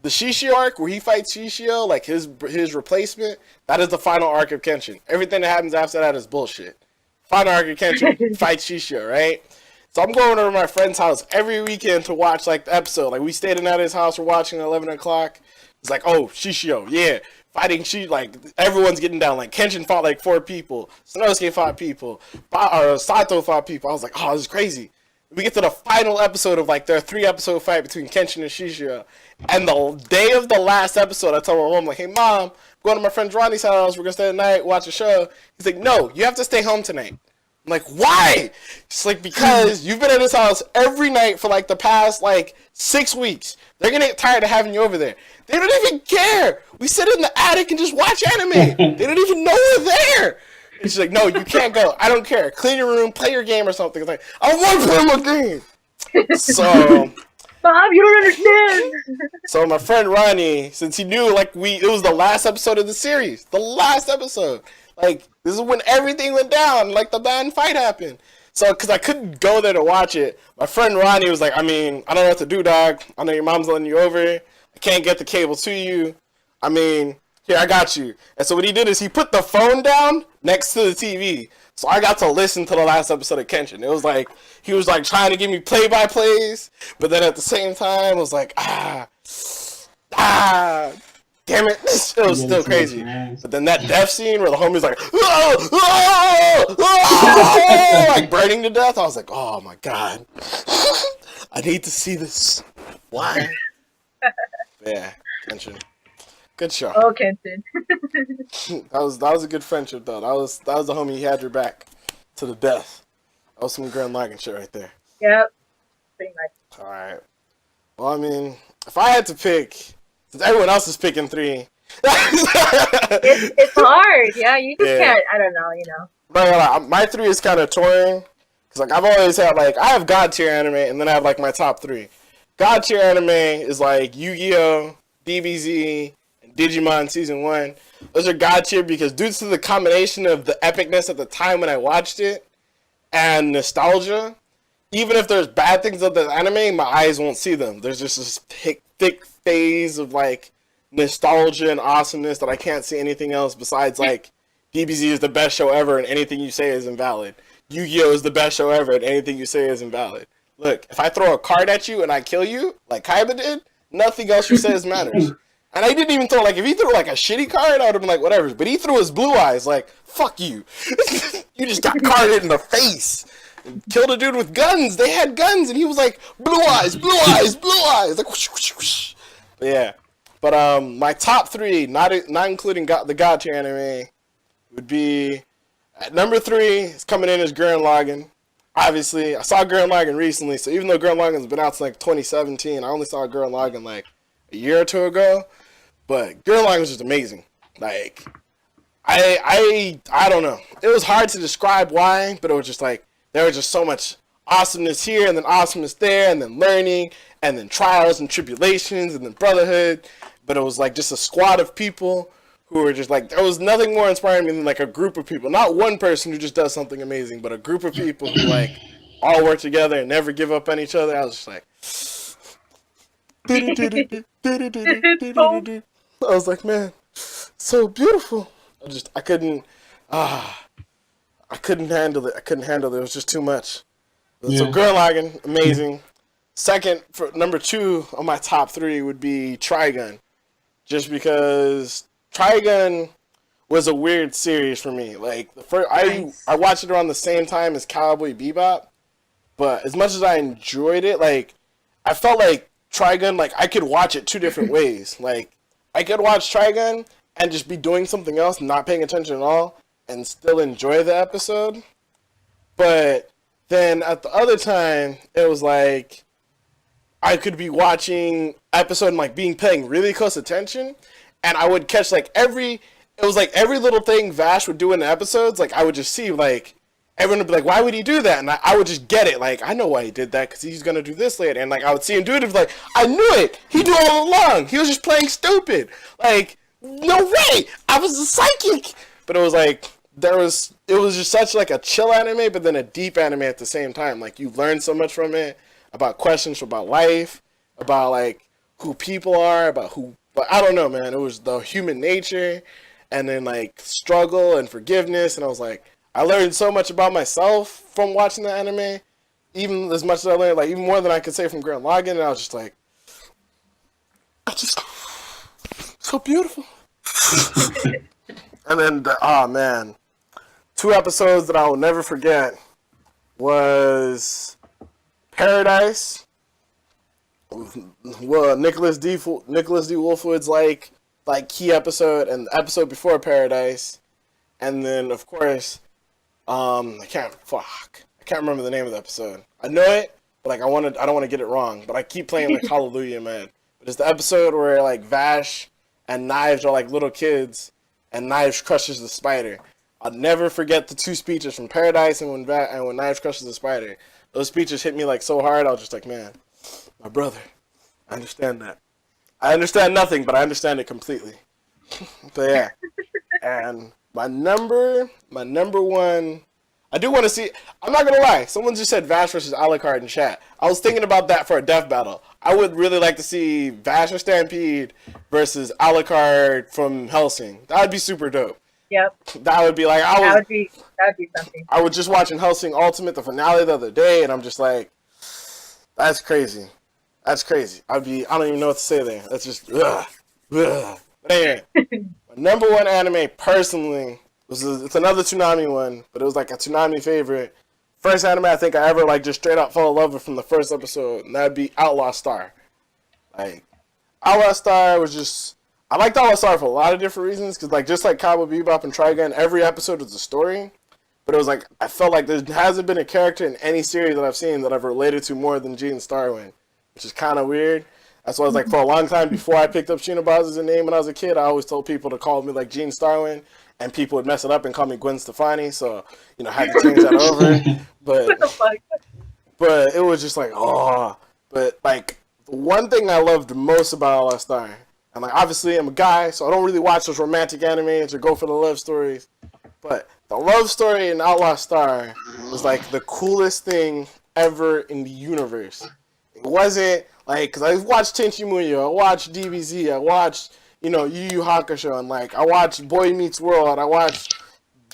the Shishio arc where he fights Shishio, like his replacement, that is the final arc of Kenshin. Everything that happens after that is bullshit. Final arc of Kenshin fights Shishio, right? So I'm going over to my friend's house every weekend to watch like the episode. Like we stayed in at his house, we're watching at 11 o'clock. It's like, oh, Shishio, yeah. Fighting like everyone's getting down. Like Kenshin fought like 4 people. Sanosuke fought people. Sato fought people. I was like, oh, this is crazy. We get to the final episode of like their 3-episode fight between Kenshin and Shishio. And the day of the last episode, I tell my mom, like, hey mom, I'm going to my friend Ronnie's house, we're gonna stay the night, watch a show. He's like, no, you have to stay home tonight. I'm like, why? It's like, because you've been at his house every night for like the past like 6 weeks. They're gonna get tired of having you over there. They don't even care. We sit in the attic and just watch anime. They don't even know we're there. And she's like, no, you can't go. I don't care. Clean your room, play your game or something. It's like, I want to play my game. So, Bob, you don't understand. So my friend Ronnie, since he knew like it was the last episode of the series, the last episode. Like this is when everything went down. Like the bad fight happened. So, because I couldn't go there to watch it, my friend Ronnie was like, I mean, I don't know what to do, dog. I know your mom's letting you over. I can't get the cable to you. I mean, here, I got you. And so what he did is he put the phone down next to the TV. So I got to listen to the last episode of Kenshin. It was like, he was like trying to give me play-by-plays, but then at the same time, it was like, damn it. It was still crazy. But then that death scene where the homie's like, like burning to death, I was like, oh my god. I need to see this. Why? Yeah, Kenshin. Good show. Oh, Kenshin. that was a good friendship though. That was the homie he had your back to the death. That was some Gurren Lagann shit right there. Yep. Pretty much. Alright. Well, I mean, if I had to pick, since everyone else is picking 3. It's hard. Yeah, you just can't, I don't know, you know. But my 3 is kind of touring. Because like, I've always had like, I have God tier anime and then I have like my top 3. God tier anime is like Yu-Gi-Oh!, DBZ, and Digimon Season 1. Those are God tier because due to the combination of the epicness at the time when I watched it and nostalgia, even if there's bad things of the anime, my eyes won't see them. There's just this thick phase of like nostalgia and awesomeness that I can't see anything else besides like DBZ is the best show ever and anything you say is invalid. Yu-Gi-Oh is the best show ever and anything you say is invalid. Look, if I throw a card at you and I kill you, like Kaiba did, nothing else you says matters. And I didn't even throw, like, if he threw, like, a shitty card, I would have been like, whatever. But he threw his blue eyes, like, fuck you. You just got carded in the face. And killed a dude with guns. They had guns, and he was like, blue eyes, blue eyes, blue eyes. Like, whoosh, whoosh, whoosh. Yeah. But, my top three, not including the God Tier anime, would be, at number 3, it's coming in as Gurren Lagann. Obviously, I saw Gurren Lagann recently, so even though Gurren Lagann's been out since like 2017, I only saw Gurren Lagann like a year or two ago. But Gurren Lagann was just amazing. Like, I don't know. It was hard to describe why, but it was just like there was just so much awesomeness here, and then awesomeness there, and then learning, and then trials and tribulations, and then brotherhood. But it was like just a squad of people who were just like, there was nothing more inspiring than like a group of people. Not one person who just does something amazing, but a group of people who like all work together and never give up on each other. I was just like, I was like, man, so beautiful. I couldn't handle it. It was just too much. Yeah. So Gurren Lagann, amazing. Second, for number 2 on my top 3 would be Trigun. Just because Trigun was a weird series for me. Like the first, I watched it around the same time as Cowboy Bebop, but as much as I enjoyed it, like I felt like Trigun, like I could watch it 2 different ways. Like I could watch Trigun and just be doing something else, not paying attention at all, and still enjoy the episode. But then at the other time, it was like I could be watching episode and like paying really close attention. And I would catch like every little thing Vash would do in the episodes. Like I would just see like everyone would be like, why would he do that? And I would just get it. Like I know why he did that because he's gonna do this later. And like I would see him do it. And be like, I knew it. He knew all along. He was just playing stupid. Like no way. I was a psychic. But it was like it was just such like a chill anime, but then a deep anime at the same time. Like you learn so much from it about questions about life, about like who people are, about who. But I don't know, man. It was the human nature, and then like struggle and forgiveness, and I was like, I learned so much about myself from watching the anime, even as much as I learned, like even more than I could say from Gurren Lagann. And I was just like, so beautiful. And then, man, 2 episodes that I will never forget was Paradise. Well, Nicholas D. Wolfwood's like key episode, and the episode before Paradise, and then of course, I can't remember the name of the episode. I know it, but like I don't want to get it wrong. But I keep playing like Hallelujah in my head. But it's the episode where like Vash and Knives are like little kids, and Knives crushes the spider. I'll never forget the 2 speeches from Paradise and when Knives crushes the spider. Those speeches hit me like so hard. I was just like, man. My brother, I understand that. I understand nothing, but I understand it completely. But yeah, and my number 1, I do want to see. I'm not gonna lie. Someone just said Vash versus Alucard in chat. I was thinking about that for a death battle. I would really like to see Vash or Stampede versus Alucard from Hellsing. That would be super dope. Yep. That would be like that would be something. I was just watching Hellsing Ultimate, the finale the other day, and I'm just like, that's crazy. That's crazy. I don't even know what to say there. That's just, ugh. But anyway, my number 1 anime personally it's another Toonami one, but it was like a Toonami favorite. First anime I think I ever like just straight up fell in love with from the first episode, and that'd be Outlaw Star. Like Outlaw Star was just, I liked Outlaw Star for a lot of different reasons, because like just like Cowboy Bebop and Trigun, every episode was a story. But it was like I felt like there hasn't been a character in any series that I've seen that I've related to more than Gene Starwind, which is kind of weird. That's why I was like, for a long time before I picked up Shinoba's as a name when I was a kid, I always told people to call me like Gene Starwind, and people would mess it up and call me Gwen Stefani. So I had to change that over. But What the fuck? But it was just like, oh. But like the one thing I loved most about Outlaw Star, and like obviously I'm a guy, so I don't really watch those romantic animes or go for the love stories, but the love story in Outlaw Star was like the coolest thing ever in the universe. It wasn't like, because I watched Tenchi Muyo, I watched DBZ, I watched, Yu Yu Hakusho, and like I watched Boy Meets World, I watched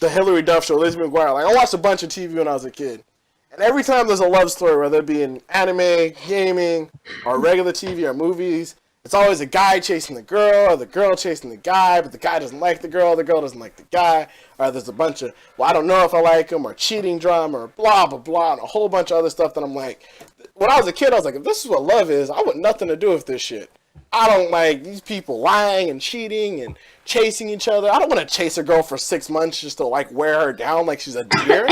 the Hilary Duff Show, Lizzie McGuire. Like I watched a bunch of TV when I was a kid. And every time there's a love story, whether it be in anime, gaming, or regular TV or movies, it's always a guy chasing the girl, or the girl chasing the guy, but the guy doesn't like the girl doesn't like the guy, or there's a bunch of, well, I don't know if I like him, or cheating drama, or blah, blah, blah, and a whole bunch of other stuff that I'm like, when I was a kid, I was like, if this is what love is, I want nothing to do with this shit. I don't like these people lying and cheating and chasing each other. I don't want to chase a girl for 6 months just to, like, wear her down like she's a deer.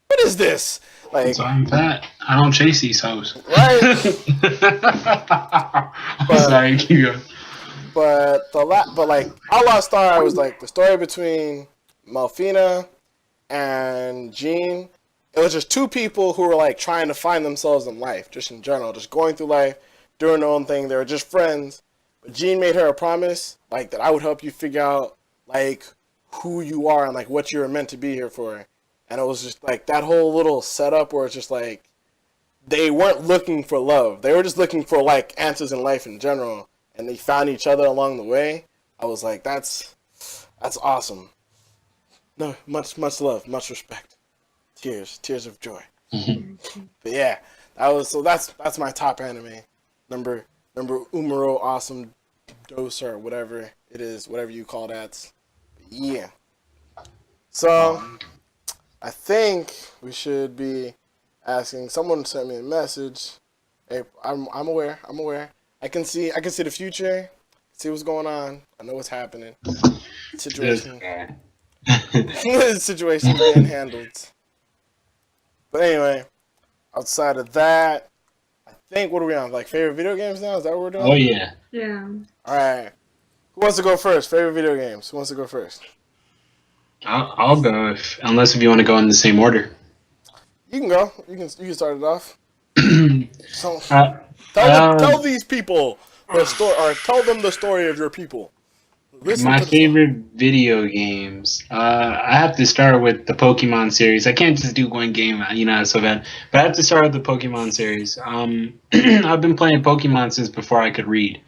What is this? Like, So I'm fat. I don't chase these hoes. right? I'm sorry, keep going. But like Outlaw Star was like the story between Melfina and Jean. It was just two people who were like trying to find themselves in life, just in general, just going through life, doing their own thing. They were just friends. But Jean made her a promise, like that I would help you figure out like who you are and like what you were meant to be here for. And it was just like that whole little setup where it's just like they weren't looking for love. They were just looking for like answers in life in general. And they found each other along the way. I was like, that's awesome. No, much love, much respect. Tears of joy. But yeah, that's my top anime. Number Umaro Awesome Dose or whatever it is, whatever you call that. But yeah. So I think we should be asking. Someone sent me a message. Hey, I'm aware. I can see the future. See what's going on. I know what's happening. Situation being handled. But anyway, outside of that, I think what are we on? Like favorite video games now? Is that what we're doing? Oh yeah. Yeah. All right. Who wants to go first? Favorite video games. Who wants to go first? I'll go unless if you want to go in the same order. You can go. You can start it off. So tell these people the story, or tell them the story of your people. My favorite video games. I have to start with the Pokemon series. I can't just do one game, it's so bad. But I have to start with the Pokemon series. I've been playing Pokemon since before I could read.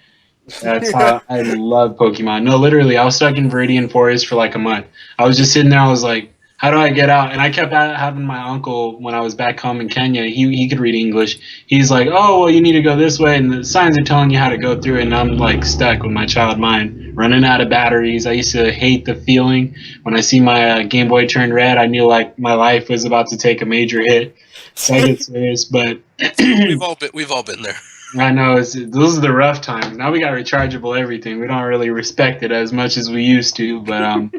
That's how I love Pokemon. No, literally, I was stuck in Viridian Forest for like a month. I was just sitting there. I was like, how do I get out? And I kept having my uncle, when I was back home in Kenya, he could read English. He's like, oh, well, you need to go this way. And the signs are telling you how to go through it. And I'm like stuck with my child mind, running out of batteries. I used to hate the feeling. When I see my Game Boy turn red, I knew like my life was about to take a major hit. So I get serious. But we've all been there. I know. Those are the rough times. Now we got rechargeable everything. We don't really respect it as much as we used to. But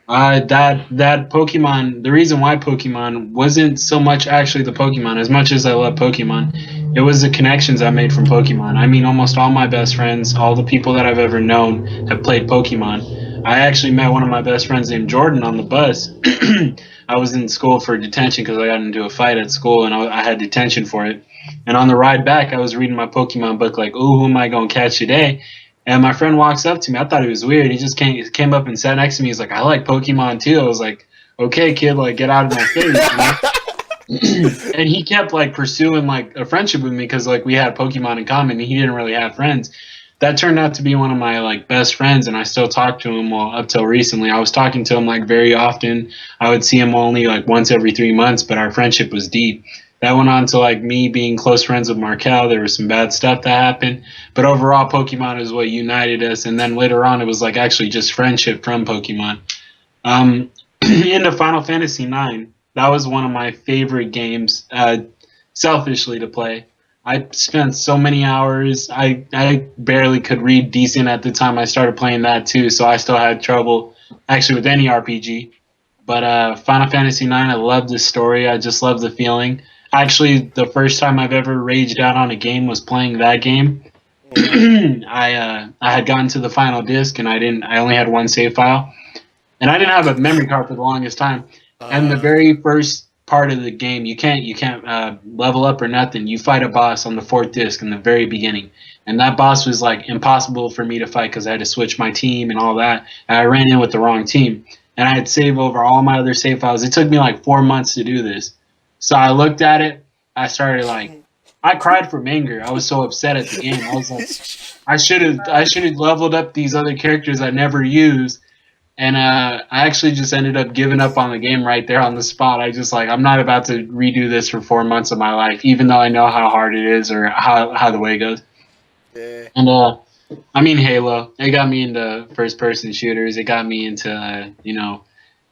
that Pokemon, the reason why Pokemon wasn't so much actually the Pokemon, as much as I love Pokemon, it was the connections I made from Pokemon. I mean, almost all my best friends, all the people that I've ever known have played Pokemon. I actually met one of my best friends named Jordan on the bus. I was in school for detention because I got into a fight at school and I had detention for it. And on the ride back, I was reading my Pokemon book like, ooh, who am I going to catch today? And my friend walks up to me. I thought it was weird. He just came up and sat next to me. He's like, I like Pokemon too. I was like, okay, kid, like get out of my face. And he kept like pursuing like a friendship with me because like we had Pokemon in common and he didn't really have friends. That turned out to be one of my like best friends, and I still talk to him. Well, up till recently, I was talking to him like very often. I would see him only like once every 3 months, but our friendship was deep. That went on to like me being close friends with Markel. There was some bad stuff that happened, but overall Pokemon is what united us. And then later on, it was like actually just friendship from Pokemon. Into Final Fantasy IX, that was one of my favorite games, selfishly to play. I spent so many hours. I barely could read decent at the time I started playing that too, so I still had trouble actually with any RPG. But Final Fantasy IX, I love the story. I just love the feeling. Actually, the first time I've ever raged out on a game was playing that game. I had gotten to the final disc and I only had one save file, and I didn't have a memory card for the longest time. And the very first part of the game, you can't level up or nothing. You fight a boss on the 4th disc in the very beginning, and that boss was like impossible for me to fight because I had to switch my team and all that. And I ran in with the wrong team, and I had saved over all my other save files. It took me like 4 months to do this. So I looked at it, I started like, I cried from anger. I was so upset at the game. I was like, I should have leveled up these other characters I never used. And I actually just ended up giving up on the game right there on the spot. I just like, I'm not about to redo this for 4 months of my life, even though I know how hard it is or how the way goes. Yeah. And I mean, Halo. It got me into first-person shooters. It got me into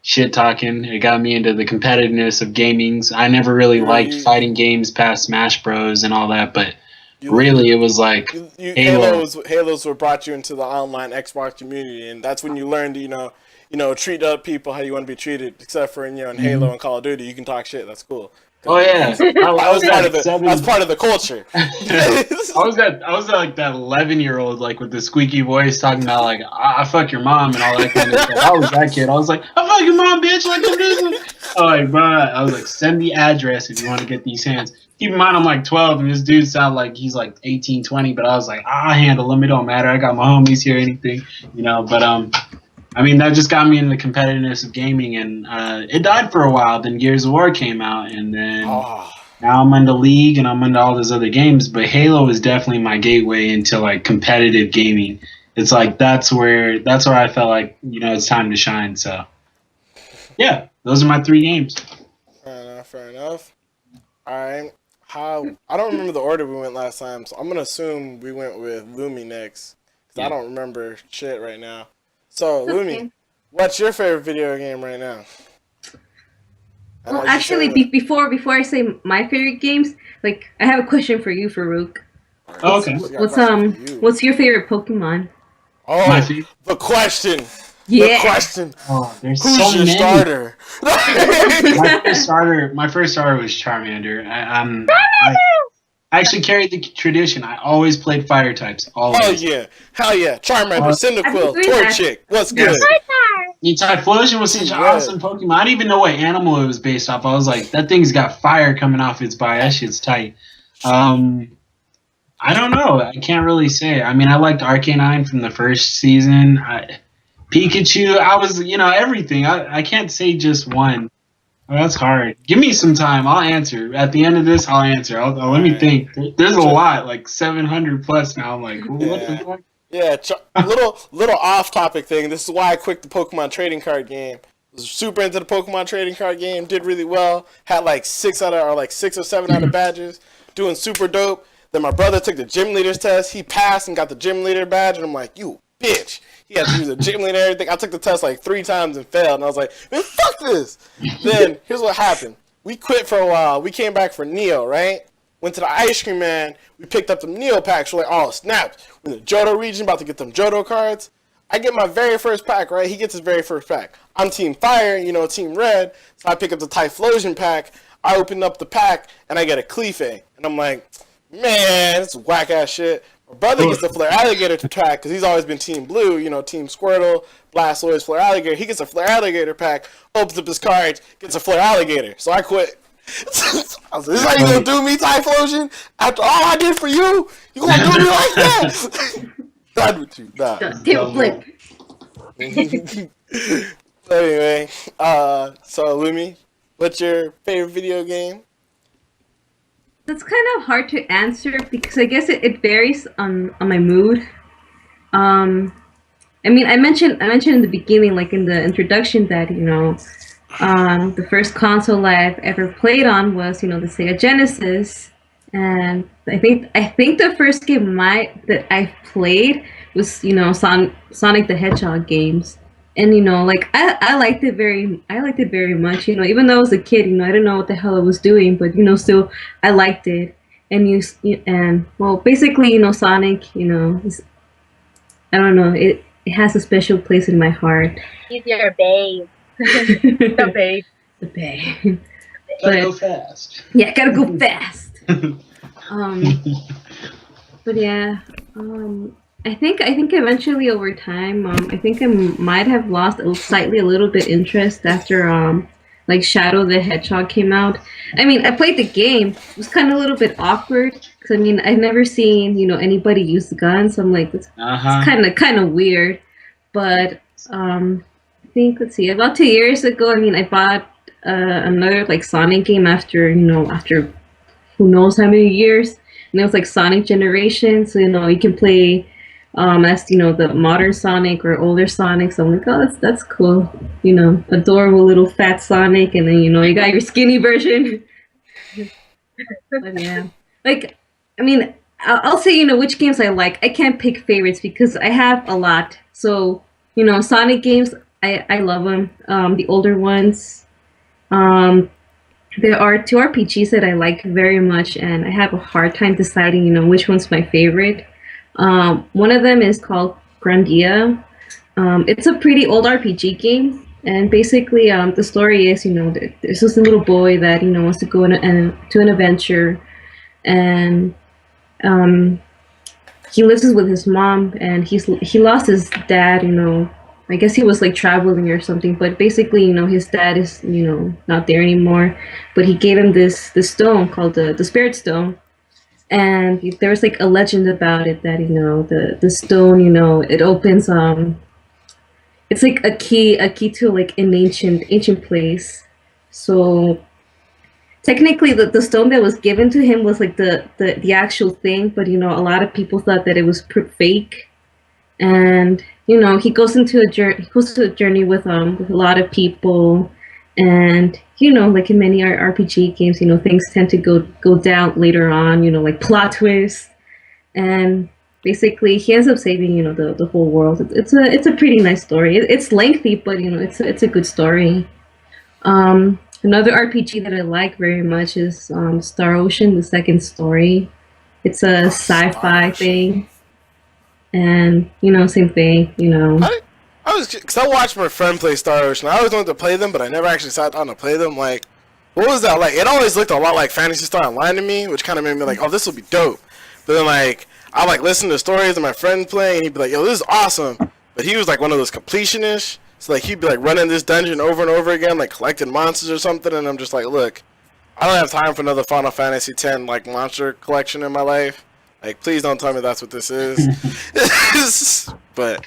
shit talking. It got me into the competitiveness of gamings. I never really liked fighting games past Smash Bros and all that, but really it was like Halos were brought you into the online Xbox community, and that's when you learned to treat other people how you want to be treated. Except for in Halo and Call of Duty, you can talk shit. That's cool. Oh yeah, that's part of the culture. I was like that 11-year-old like with the squeaky voice talking about like I fuck your mom and all that kind of stuff. I was that kid. I was like, I fuck your mom, bitch. Like I'm this. Oh like, bro. I was like, send the address if you want to get these hands. Keep in mind I'm like 12 and this dude sound like he's like 18, 20, but I was like, I'll handle him. It don't matter. I got my homies here, anything, But I mean, that just got me into the competitiveness of gaming, and it died for a while. Then Gears of War came out, and then now I'm into League, and I'm into all those other games. But Halo is definitely my gateway into like competitive gaming. It's like that's where I felt like it's time to shine. So yeah, those are my 3 games. Fair enough. All right. I don't remember the order we went last time, so I'm gonna assume we went with Lumi next because I don't remember shit right now. So, Lumi, what's your favorite video game right now? Well, actually, before I say my favorite games, like I have a question for you, Farouk. Oh, okay. What's your favorite Pokemon? Oh, the question. Yeah. The question. Oh, there's Who's so your many. starter? My first starter was Charmander. I actually carried the tradition. I always played fire types. Always. Oh yeah, hell yeah! Charmander, Cyndaquil, Torchic. What's good? Typhlosion was such an awesome Pokemon. I didn't even know what animal it was based off. I was like, that thing's got fire coming off its body. That shit's tight. I don't know. I can't really say. I mean, I liked Arcanine from the first season. Pikachu. I was, everything. I can't say just one. Oh, that's hard. Give me some time. I'll answer. At the end of this, I'll answer. Let me think. There's a lot, like 700 plus now. I'm like, what the fuck? Yeah, little off-topic thing. This is why I quit the Pokemon trading card game. Was super into the Pokemon trading card game. Did really well. Had like 6 or 7 out of badges. Doing super dope. Then my brother took the gym leader's test. He passed and got the gym leader badge. And I'm like, you bitch. He had to use a gym leader and everything. I took the test like 3 times and failed. And I was like, man, fuck this. Then here's what happened. We quit for a while. We came back for Neo, right? Went to the Ice Cream Man. We picked up some Neo packs. We're like, oh, snap. We're in the Johto region, about to get them Johto cards. I get my very first pack, right? He gets his very first pack. I'm Team Fire, Team Red. So I pick up the Typhlosion pack. I open up the pack, and I get a Cleafe. And I'm like, man, this is whack-ass shit. My brother gets the Flare Alligator pack because he's always been Team Blue, Team Squirtle, Blastoise, Flare Alligator. He gets a Flare Alligator pack, opens up his cards, gets a Flare Alligator. So I quit. I was like, this is how you gonna do me, Typhlosion? After all I did for you? You gonna do me like that? Done with you. Nah. Tail flip. Anyway, so Lumi, what's your favorite video game? That's kind of hard to answer because I guess it varies on my mood. I mean, I mentioned in the beginning, like in the introduction, that the first console I've ever played on was the Sega Genesis, and I think the first game that I played was Sonic the Hedgehog games. And like I liked it very much. Even though I was a kid, I didn't know what the hell I was doing, but still I liked it. And well, basically, Sonic, I don't know, it has a special place in my heart. He's your babe. The babe. The babe. Gotta go fast. Yeah, gotta go fast. But yeah, I think eventually over time, I think I might have lost slightly a little bit interest after like Shadow the Hedgehog came out. I mean, I played the game. It was kind of a little bit awkward because I've never seen anybody use the gun, so I'm like, it's kind of weird. But I think, let's see, about 2 years ago, I bought another like Sonic game after who knows how many years. And it was like Sonic Generations, so you can play as the modern Sonic or older Sonic. So I'm like, oh, that's cool. Adorable little fat Sonic, and then you got your skinny version. But yeah, like I mean, I'll say which games I like. I can't pick favorites because I have a lot. So Sonic games, I love them. The older ones. There are two RPGs that I like very much, and I have a hard time deciding, which one's my favorite. One of them is called Grandia. It's a pretty old RPG game, and basically, the story is, there's this little boy that wants to go to an adventure, and he lives with his mom, and he lost his dad. I guess he was like traveling or something, but basically, his dad is, not there anymore. But he gave him this stone called the Spirit Stone, and there's like a legend about it that the stone, it opens it's like a key to like an ancient place. So technically, the stone that was given to him was like the actual thing, but a lot of people thought that it was fake. And he goes into a journey with a lot of people, and like in many RPG games, things tend to go down later on, like plot twists, and basically he ends up saving the whole world. It's a pretty nice story. It's lengthy, but it's a good story. Another RPG that I like very much is Star Ocean: The Second Story. It's a sci-fi thing. And same thing. I watched my friend play Star Ocean. I always wanted to play them, but I never actually sat down to play them. Like, what was that like? It always looked a lot like Phantasy Star Online to me, which kind of made me like, oh, this will be dope. But then like, I like listen to stories of my friend playing, and he'd be like, yo, this is awesome. But he was like one of those completionists. So like he'd be like running this dungeon over and over again, like collecting monsters or something. And I'm just like, look, I don't have time for another Final Fantasy X like monster collection in my life. Like, please don't tell me that's what this is. But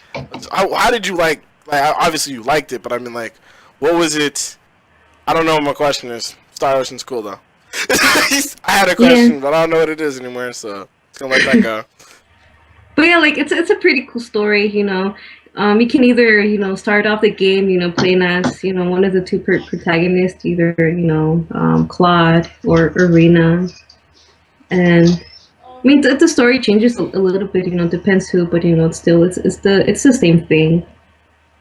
how did you like? Obviously you liked it, but I mean, like, what was it? I don't know what my question is. Star Ocean's cool though. I had a question, but I don't know what it is anymore, so it's gonna let that go. But yeah, like it's a pretty cool story. You can either start off the game playing as one of the two protagonists, either Claude or Irina, and I mean, the story changes a little bit, depends who, but it's still it's the same thing.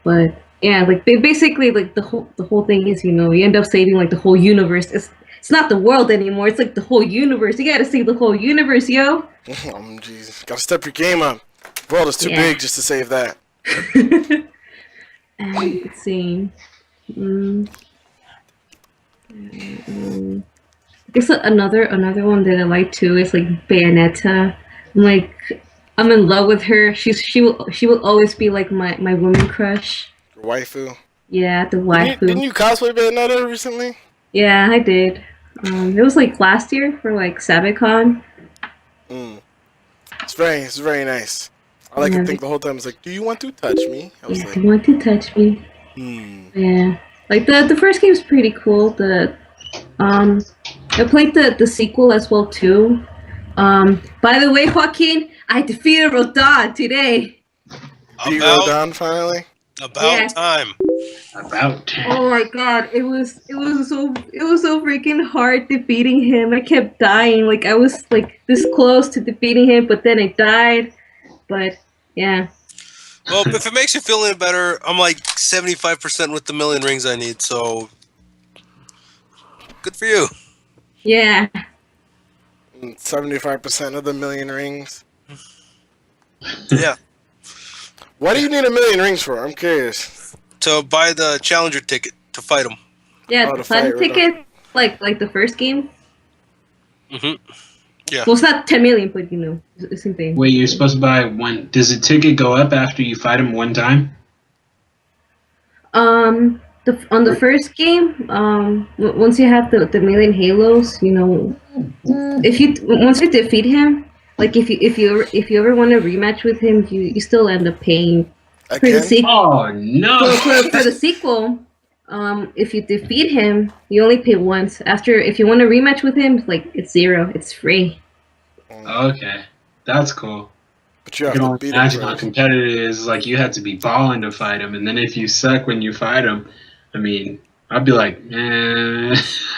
But yeah, like basically, like the whole thing is, you end up saving like the whole universe. It's not the world anymore. It's like the whole universe. You gotta save the whole universe, yo. Jeez, gotta step your game up. The world is too big just to save that. And let's see. I guess another one that I like too is like Bayonetta. I'm in love with her. She will always be like my woman crush. Your waifu. Yeah, the waifu. Didn't you cosplay Bayonetta recently? Yeah, I did. It was like last year for like SabbathCon. It's very nice. I like to think the whole time it's like, do you want to touch me? I was like, do you want to touch me? Yeah, like the first game's pretty cool. I played the sequel as well too. By the way, Joaquin, I defeated Rodon today. Beat Rodon finally. About time. About time. Oh my god, it was so freaking hard defeating him. I kept dying. Like I was like this close to defeating him, but then I died. But yeah. Well, if it makes you feel any better, I'm like 75% with the million rings I need, so good for you. Yeah. 75% of the million rings. Yeah. Why do you need a million rings for? I'm curious. To buy the challenger ticket to fight him. Yeah, the fun ticket, like the first game. Mhm. Yeah. Well, it's not 10 million, but it's the same thing. Wait, you're supposed to buy one. Does the ticket go up after you fight him one time? On the first game, once you have the million halos, once you defeat him, like if you ever want to rematch with him, you still end up paying for the sequel. Oh no! For the sequel, if you defeat him, you only pay once. After, if you want a rematch with him, like it's 0. It's free. Okay, that's cool. But you I have can to only beat him imagine how first. competitive it is. Like you had to be balling to fight him, and then if you suck when you fight him, I mean, I'd be like, I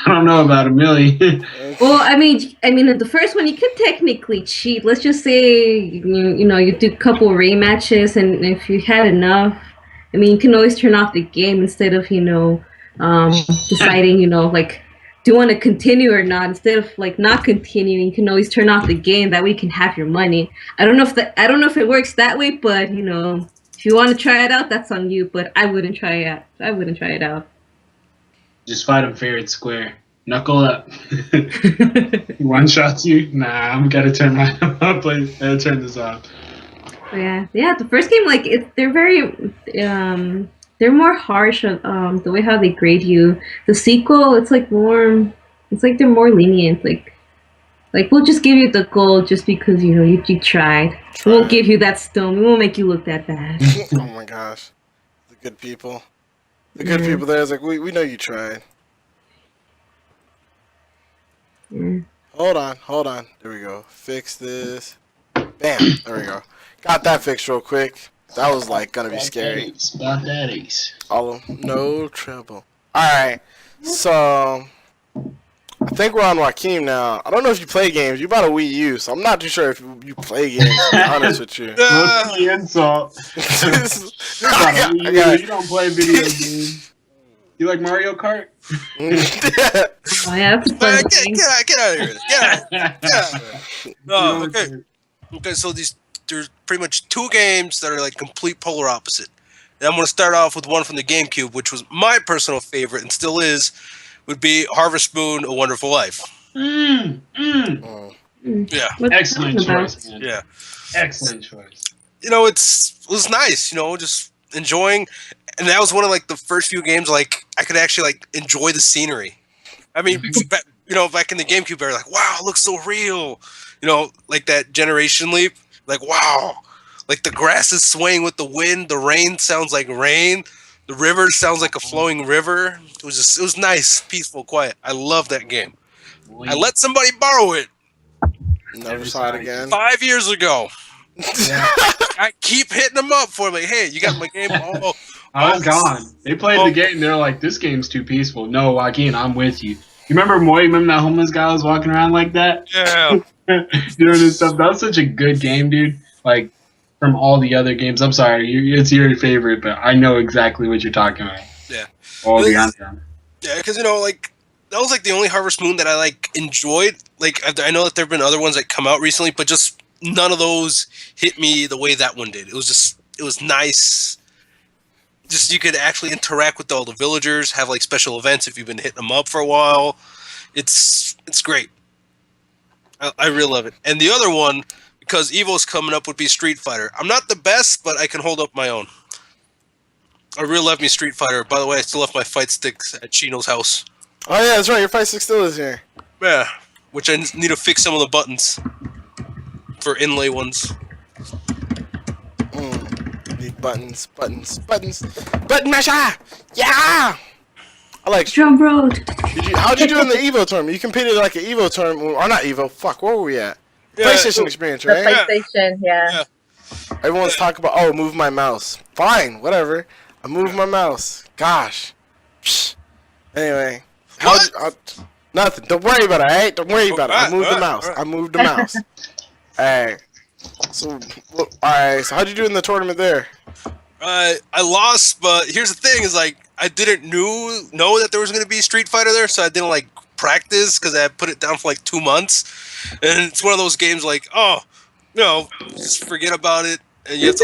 don't know about a million. Well, I mean, the first one you could technically cheat. Let's just say you do a couple rematches, and if you had enough, I mean, you can always turn off the game instead of deciding like do you want to continue or not. Instead of like not continuing, you can always turn off the game. That way, you can have your money. I don't know if it works that way, but if you want to try it out, that's on you. But I wouldn't try it out. I wouldn't try it out. Just fight him fair and square. Knuckle up. One shots you? Nah, I'm gotta turn turn this off. Yeah. The first game, like they're very, they're more harsh on the way how they grade you. The sequel, it's like they're more lenient. Like we'll just give you the gold just because you tried. We won't give you that stone. We won't make you look that bad. Oh my gosh, the good people. The good people there is like, we know you tried. Yeah. Hold on. There we go. Fix this. Bam. There we go. Got that fixed real quick. That was like gonna be scary. Spot that ace. No trouble. Alright. So I think we're on Joaquin now. I don't know if you play games. You bought a Wii U, so I'm not too sure if you play games, to be honest with you. What's the insult? You don't play video games. You like Mario Kart? Oh, yeah, that's a fun Man, thing. get out of here. Get out of here. No, okay. Okay, so there's pretty much 2 games that are like complete polar opposite. And I'm going to start off with one from the GameCube, which was my personal favorite and still is, would be Harvest Moon: A Wonderful Life. Yeah. What's Excellent that about? choice, man. Yeah. Excellent choice. It was nice, just enjoying, and that was one of like the first few games like I could actually like enjoy the scenery. I mean, back in the GameCube era, like wow, it looks so real. Like that generation leap, like wow, like the grass is swaying with the wind, the rain sounds like rain, the river sounds like a flowing river. It was nice, peaceful, quiet. I love that game. I let somebody borrow it Never saw it again. 5 years ago. Yeah. I keep hitting them up for like, hey, you got my game? Oh, I was gone. They played the game. They're like, this game's too peaceful. No, Joaquin, I'm with you. You remember Moy? Remember that homeless guy was walking around like that? yeah. Doing this stuff. That was such a good game, dude. Like, from all the other games. I'm sorry, it's your favorite, but I know exactly what you're talking about. Yeah. All the content. Yeah, because like that was like the only Harvest Moon that I like enjoyed. Like I know that there have been other ones that come out recently, but just none of those hit me the way that one did. It was nice. Just you could actually interact with all the villagers, have like special events if you've been hitting them up for a while. It's great. I really love it. And the other one, because Evo's coming up, would be Street Fighter. I'm not the best, but I can hold up my own. I really love me Street Fighter. By the way, I still left my fight sticks at Chino's house. Oh yeah, that's right. Your fight stick still is here. Yeah, which I need to fix some of the buttons for inlay ones. Need buttons. Button masher! Yeah! I like. Drum Road. How'd you do in the Evo tournament? You competed like an Evo tournament, or not Evo? Fuck, where were we at? Yeah, PlayStation experience, The right? PlayStation, yeah. Everyone's talking about, move my mouse. Fine, whatever. I moved my mouse. Gosh. Psh. Anyway. Nothing. Don't worry about it, alright? Don't worry about it. I moved the mouse. I moved the mouse. Alright. So, alright. So, how'd you do in the tournament there? I lost, but here's the thing: is like I didn't know that there was going to be Street Fighter there, so I didn't like practice because I put it down for like 2 months, and it's one of those games like just forget about it, and you have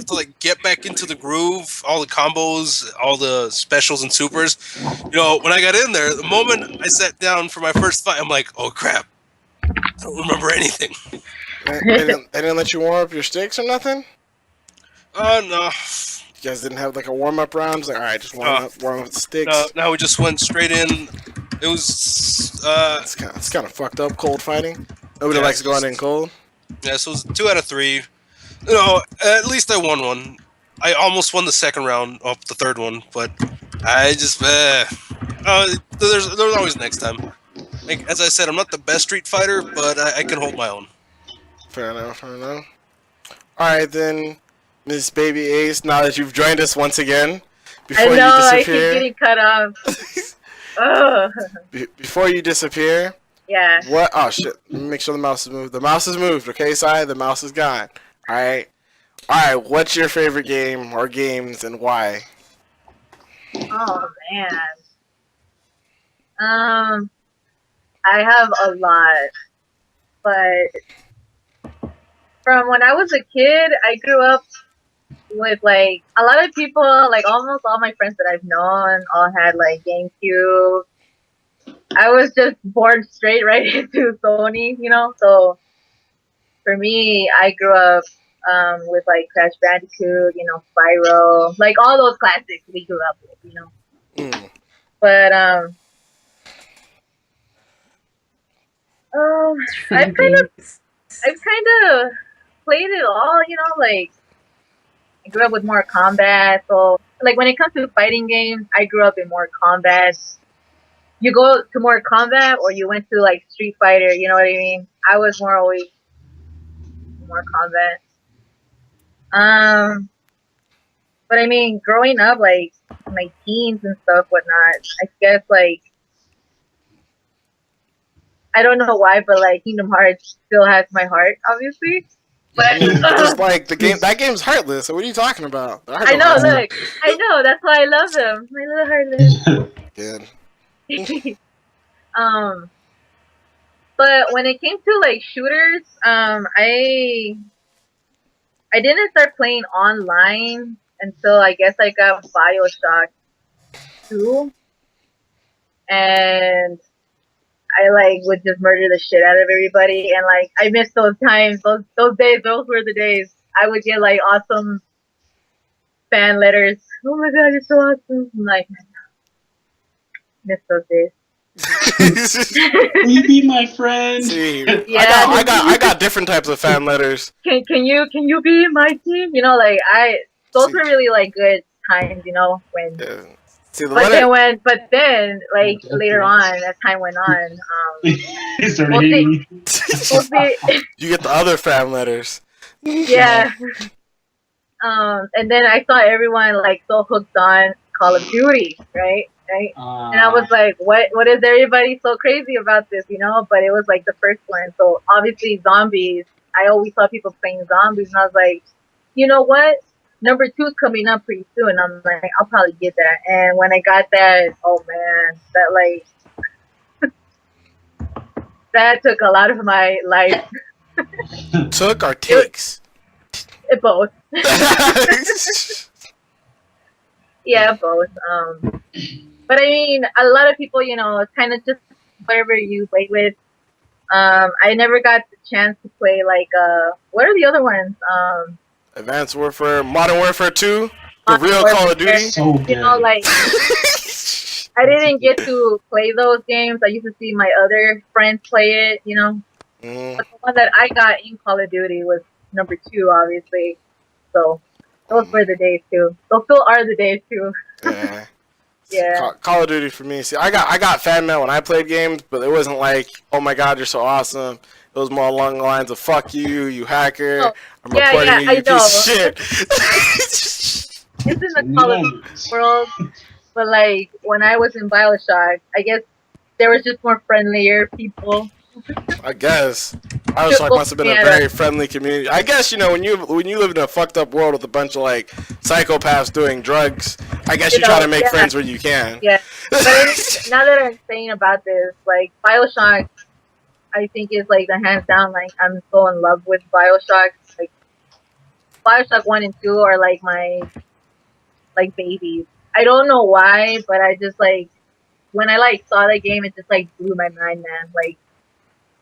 to get back into the groove, all the combos, all the specials and supers. When I got in there, the moment I sat down for my first fight, I'm like, oh crap, I don't remember anything. They didn't let you warm up your sticks or nothing? No. You guys didn't have like a warm-up round? It's like, alright, just warm up the sticks. No, we just went straight in. It was It's kind of fucked up, cold fighting. Nobody likes going in cold. Yeah, so it was 2 out of 3. At least I won one. I almost won the second round, the third one, but I just, there's always next time. Like, as I said, I'm not the best Street Fighter, but I can hold my own. Fair enough, fair enough. Alright then, Miss Baby Ace, now that you've joined us once again, I know, I keep getting cut off. Ugh. Before you disappear, Yeah. what? Oh shit! Let me make sure the mouse is moved. The mouse is moved. Okay, Si, the mouse is gone. All right. What's your favorite game or games and why? Oh man. I have a lot, but from when I was a kid, I grew up with like a lot of people, like almost all my friends that I've known all had like GameCube. I was just born straight right into Sony, you know. So for me, I grew up with like Crash Bandicoot, you know, Spyro, like all those classics we grew up with, you know. Mm. But I've kind of played it all, you know, like I grew up with Mortal Kombat, so like when it comes to fighting games, I grew up in Mortal Kombat. You go to Mortal Kombat or you went to like Street Fighter, you know what I mean? I was more always Mortal Kombat. But I mean, growing up, like my teens and stuff, whatnot, I guess like I don't know why, but like Kingdom Hearts still has my heart, obviously. But Just like the game, that game's heartless. So what are you talking about? I know, look, I know. That's why I love them. My little heartless. Good. But when it came to like shooters, I didn't start playing online until I guess I got BioShock 2, and I like would just murder the shit out of everybody, and like I miss those times, those days. Those were the days. I would get like awesome fan letters. Oh my god, you're so awesome! I'm like, miss those days. Will you be my friend? See, Yeah. I got different types of fan letters. Can you be my team? You know, like those were really like good times. You know when. Yeah. See, But then, like later on, as time went on, He started hating. you get the other fan letters. Yeah. And then I saw everyone like so hooked on Call of Duty, right? And I was like, what is everybody so crazy about this, you know? But it was like the first one. So obviously zombies. I always saw people playing zombies and I was like, you know what? Number 2 is coming up pretty soon. I'm like, I'll probably get that. And when I got that, oh man, that like that took a lot of my life. Took or takes? Both. Yeah, both. But I mean, a lot of people, you know, it's kind of just whatever you play with. I never got the chance to play like what are the other ones? Advanced Warfare, Modern Warfare 2, the Modern real Warfare. Call of Duty. So good. You know, like I didn't get to play those games. I used to see my other friends play it, you know. But the one that I got in Call of Duty was number 2, obviously. So those were the days too. Those still are the days too. Yeah. Yeah. Call of Duty for me. See, I got fan mail when I played games, but it wasn't like, oh my god, you're so awesome. It was more along the lines of fuck you, you hacker. Oh, I'm reporting you, you piece of shit. It's in the Call of Duty world, but like when I was in BioShock, I guess there was just more friendlier people. I guess BioShock must have been a very friendly community. I guess, you know, when you live in a fucked up world with a bunch of like psychopaths doing drugs, I guess you try to make friends where you can. Yeah. But now that I'm saying about this, like BioShock, I think is like the hands down. Like I'm so in love with BioShock. Like BioShock 1 and 2 are like my like babies. I don't know why, but I just like when I like saw that game, it just like blew my mind, man. Like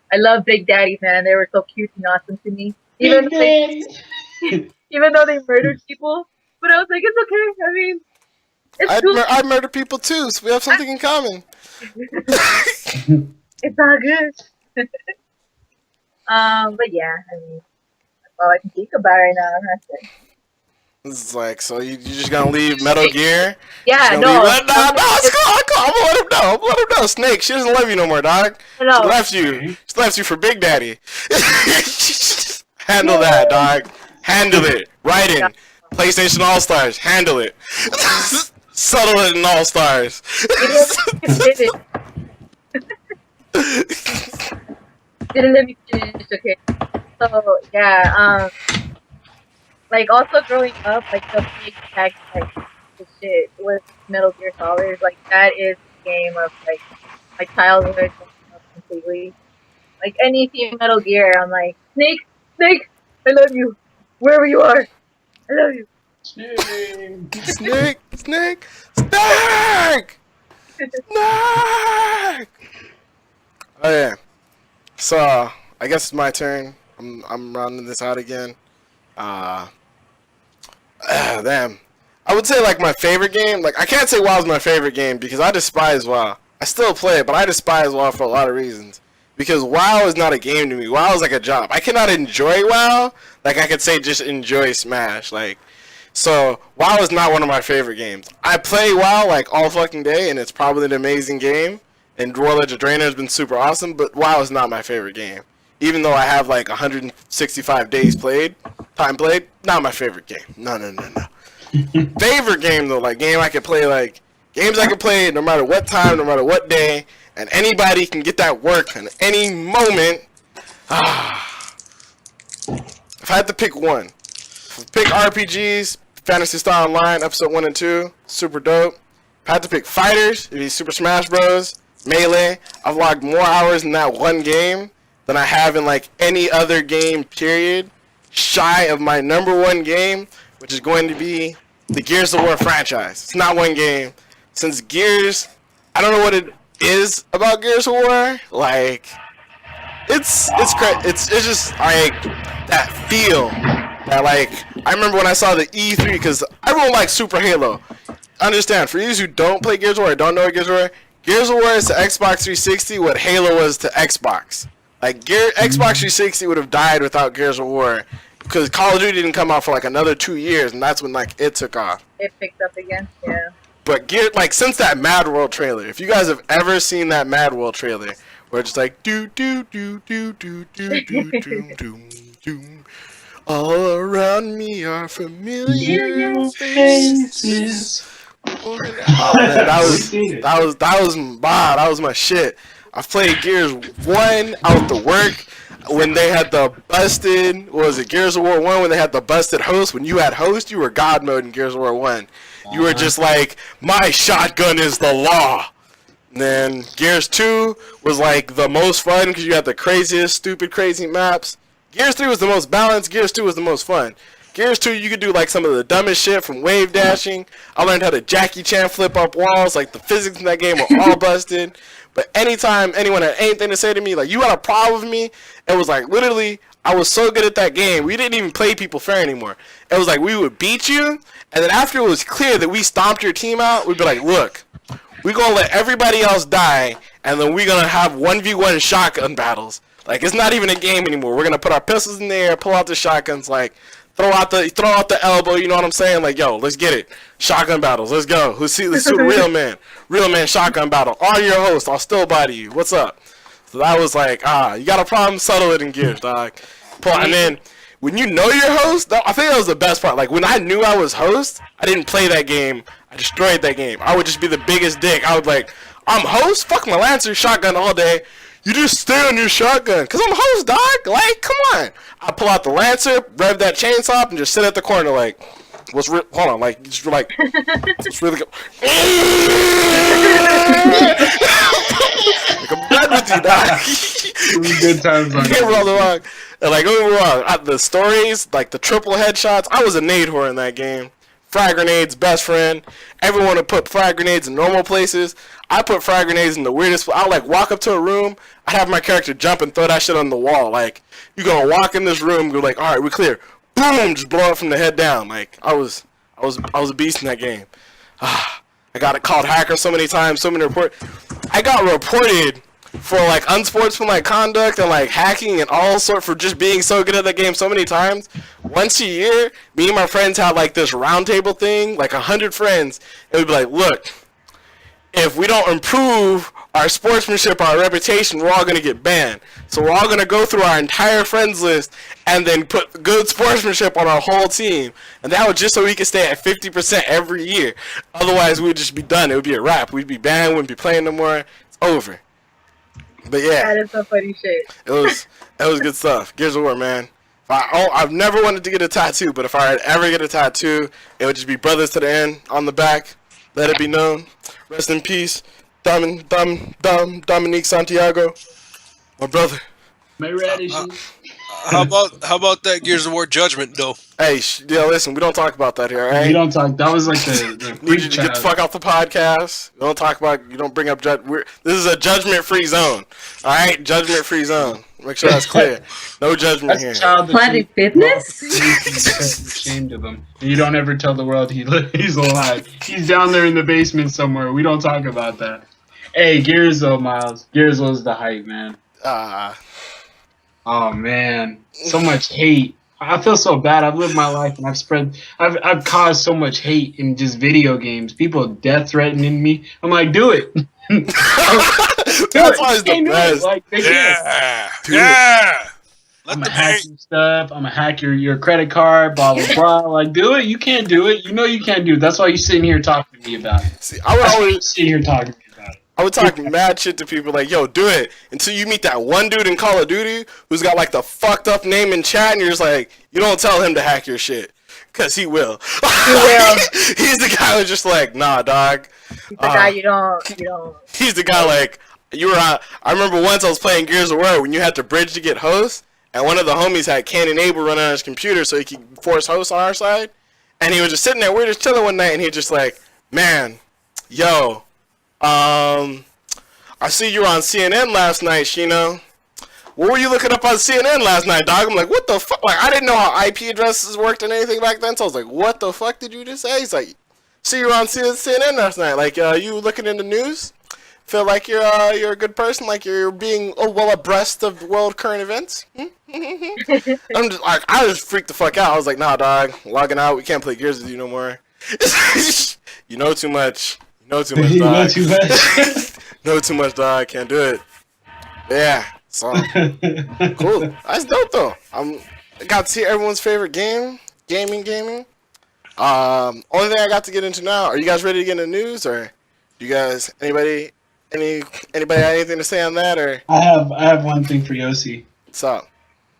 I love Big Daddies, man. They were so cute and awesome to me. Even though they murdered people, but I was like, it's okay. I mean, I murder people too, so we have something in common. It's all good. But yeah, I mean, that's all I can think about right now. It's like, so you just gonna leave Metal Gear? Yeah, She's no. gonna leave- nah, it's cool. I'm gonna let him know. I'm gonna let him know. Snake, she doesn't love you no more, dog. No. She left you. She left you for Big Daddy. Handle that, dog. Handle it. Right in. PlayStation All Stars. Handle it. Settle it in All Stars. Didn't let me finish. Okay. So yeah, like also growing up, like the big tag like the shit with Metal Gear Solid, like that is the game of like my childhood completely. Like anything Metal Gear, I'm like Snake, I love you, wherever you are, I love you. Snake. Oh yeah. So I guess it's my turn. I'm rounding this out again. Damn. I would say like my favorite game. Like I can't say WoW's my favorite game because I despise WoW. I still play it, but I despise WoW for a lot of reasons. Because WoW is not a game to me. WoW is like a job. I cannot enjoy WoW like I could say just enjoy Smash. Like, so WoW is not one of my favorite games. I play WoW like all fucking day, and it's probably an amazing game. And Warlords of Draenor has been super awesome, but WoW is not my favorite game. Even though I have like 165 days time played, not my favorite game. No. Favorite game though, like game I could play, like games I could play no matter what time, no matter what day, and anybody can get that work in any moment. If I had to pick one, pick RPGs, Phantasy Star Online, Episode 1 and 2, super dope. If I had to pick fighters, it'd be Super Smash Bros. Melee. I've logged more hours in that one game than I have in like any other game, period. Shy of my #1 game, which is going to be the Gears of War franchise. It's not one game. Since Gears, I don't know what it is about Gears of War. Like, it's just like that feel. That like, I remember when I saw the E3, because everyone likes Super Halo. Understand, for you who don't play Gears of War, don't know what Gears of War is to Xbox 360 what Halo was to Xbox. Like, Xbox 360 would have died without Gears of War, because Call of Duty didn't come out for like another 2 years, and that's when like it took off. It picked up again, yeah. But like since that Mad World trailer, if you guys have ever seen that Mad World trailer, where it's just like do do do do do do do do do do, all around me are familiar faces. Oh, man, that was my shit. I played Gears 1 out the work when they had the busted, what was it, Gears of War 1, when they had the busted host. When you had host, you were God mode in Gears of War 1. You were just like, my shotgun is the law. And then Gears 2 was like the most fun because you had the craziest, stupid, crazy maps. Gears 3 was the most balanced. Gears 2 was the most fun. Gears 2, you could do like some of the dumbest shit from wave dashing. I learned how to Jackie Chan flip up walls. Like the physics in that game were all busted. But anytime anyone had anything to say to me, like you had a problem with me, it was like literally I was so good at that game. We didn't even play people fair anymore. It was like we would beat you, and then after it was clear that we stomped your team out, we'd be like, look, we're going to let everybody else die, and then we're going to have 1v1 shotgun battles. Like, it's not even a game anymore. We're going to put our pistols in the air, pull out the shotguns, like, throw out the elbow, you know what I'm saying? Like, yo, let's get it. Shotgun battles, let's go. Let's do real man shotgun battle. On your host, I'll still body you. What's up? So that was like, you got a problem, settle it in Gears, dog. And then, when you know your host, I think that was the best part. Like, when I knew I was host, I didn't play that game. I destroyed that game. I would just be the biggest dick. I would like, I'm host? Fuck my Lancer shotgun all day. You just stay on your shotgun. Because I'm host, dog. Like, come on. I pull out the Lancer, rev that chainsaw up, and just sit at the corner like, hold on, like, just like, it's really good. Like, I'm done with you, dog. Good times on Can't roll the wrong. And like, don't get me wrong, the stories, like the triple headshots, I was a nade whore in that game. Frag grenades, best friend. Everyone would put frag grenades in normal places. I put frag grenades in the weirdest. I'll like walk up to a room. I'd have my character jump and throw that shit on the wall. Like, you're gonna walk in this room, go like, all right, we're clear. Boom, just blow it from the head down. Like, I was a beast in that game. I got it called hacker so many times, so many I got reported for like unsportsmanlike conduct and like hacking and all sort for just being so good at that game so many times. once a year, me and my friends had like this round table thing, like 100 friends, and we'd be like, look, if we don't improve our sportsmanship, our reputation, we're all gonna get banned. So we're all gonna go through our entire friends list and then put good sportsmanship on our whole team, and that was just so we could stay at 50% every year. Otherwise, we'd just be done. It would be a wrap. We'd be banned. Wouldn't be playing no more. It's over. But yeah, That is some funny shit. it was good stuff. Gears of War, man. I've never wanted to get a tattoo, but if I had ever get a tattoo, it would just be Brothers to the End on the back. Let it be known. Rest in peace, Dominique Santiago, my brother. My radish. How about that Gears of War Judgment though? Hey, listen, we don't talk about that here, all right? You don't talk. That was like the Need you to get the fuck off the podcast. You don't talk about. You don't bring up this is a judgment-free zone. All right, judgment-free zone. Make sure that's clear. No judgment here. Planet Fitness? Ashamed of him. You don't ever tell the world he's alive. He's down there in the basement somewhere. We don't talk about that. Hey, Gears though, Miles. Gears was the hype, man. Oh man, so much hate. I feel so bad. I've lived my life and I've caused so much hate in just video games. People death threatening me. I'm like, do it. That's always the best. Like, Yeah. I'm gonna hack your stuff. I'm gonna hack your credit card. Blah blah blah. Like, do it. You can't do it. You know you can't do it. That's why you're sitting here talking to me about it. See, I would always sitting here talking to me about it. I would talk mad shit to people like, yo, do it. Until you meet that one dude in Call of Duty who's got like the fucked up name in chat and you're just like, you don't tell him to hack your shit. Cause he will. He will. He's the guy who's just like, nah, dog. He's the guy you don't. He's the guy like, I remember once I was playing Gears of War when you had to bridge to get hosts, and one of the homies had Canon Able running on his computer so he could force hosts on our side, and he was just sitting there, we were just chilling one night, and he just like, man, yo, I see you were on CNN last night, Shino. What were you looking up on CNN last night, dog? I'm like, what the fuck? Like, I didn't know how IP addresses worked and anything back then, so I was like, what the fuck did you just say? He's like, see you were on CNN last night. Like, you looking in the news? Feel like you're a good person, like you're being well abreast of world current events. I'm just like, I just freaked the fuck out. I was like, nah, dog, logging out. We can't play Gears with you no more. You know too much. You know too much, dog. Know too much. Know too much, dog. Can't do it. Yeah. So cool. That's dope though. I got to see everyone's favorite game. Gaming. Only thing I got to get into now. Are you guys ready to get into news, or you guys anybody have anything to say on that, or? I have one thing for Yossi. What's up?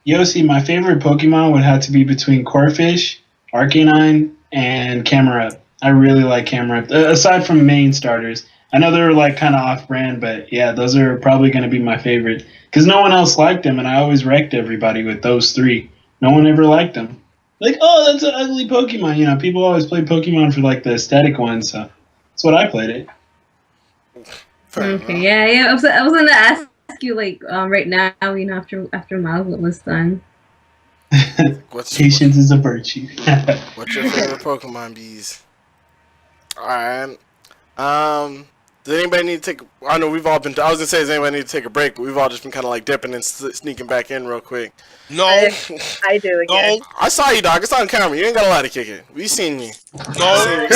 Yossi, my favorite Pokemon would have to be between Corphish, Arcanine, and Camerupt. I really like Camerupt. Aside from main starters. I know they're like kind of off-brand, but yeah, those are probably going to be my favorite. Because no one else liked them, and I always wrecked everybody with those three. No one ever liked them. Like, oh, that's an ugly Pokemon. You know, people always play Pokemon for like the aesthetic ones, so that's what I played it. Okay, yeah. I was gonna ask you like right now, you know, after Miles was done. Patience is a virtue. What's your favorite Pokemon, bees? Alright. Does anybody need to take? I know we've all been. I was gonna say, does anybody need to take a break? But we've all just been kind of like dipping and sneaking back in real quick. No. I do again. No. I saw you, dog. It's on camera. You ain't got a lot to kick it. We seen you. No.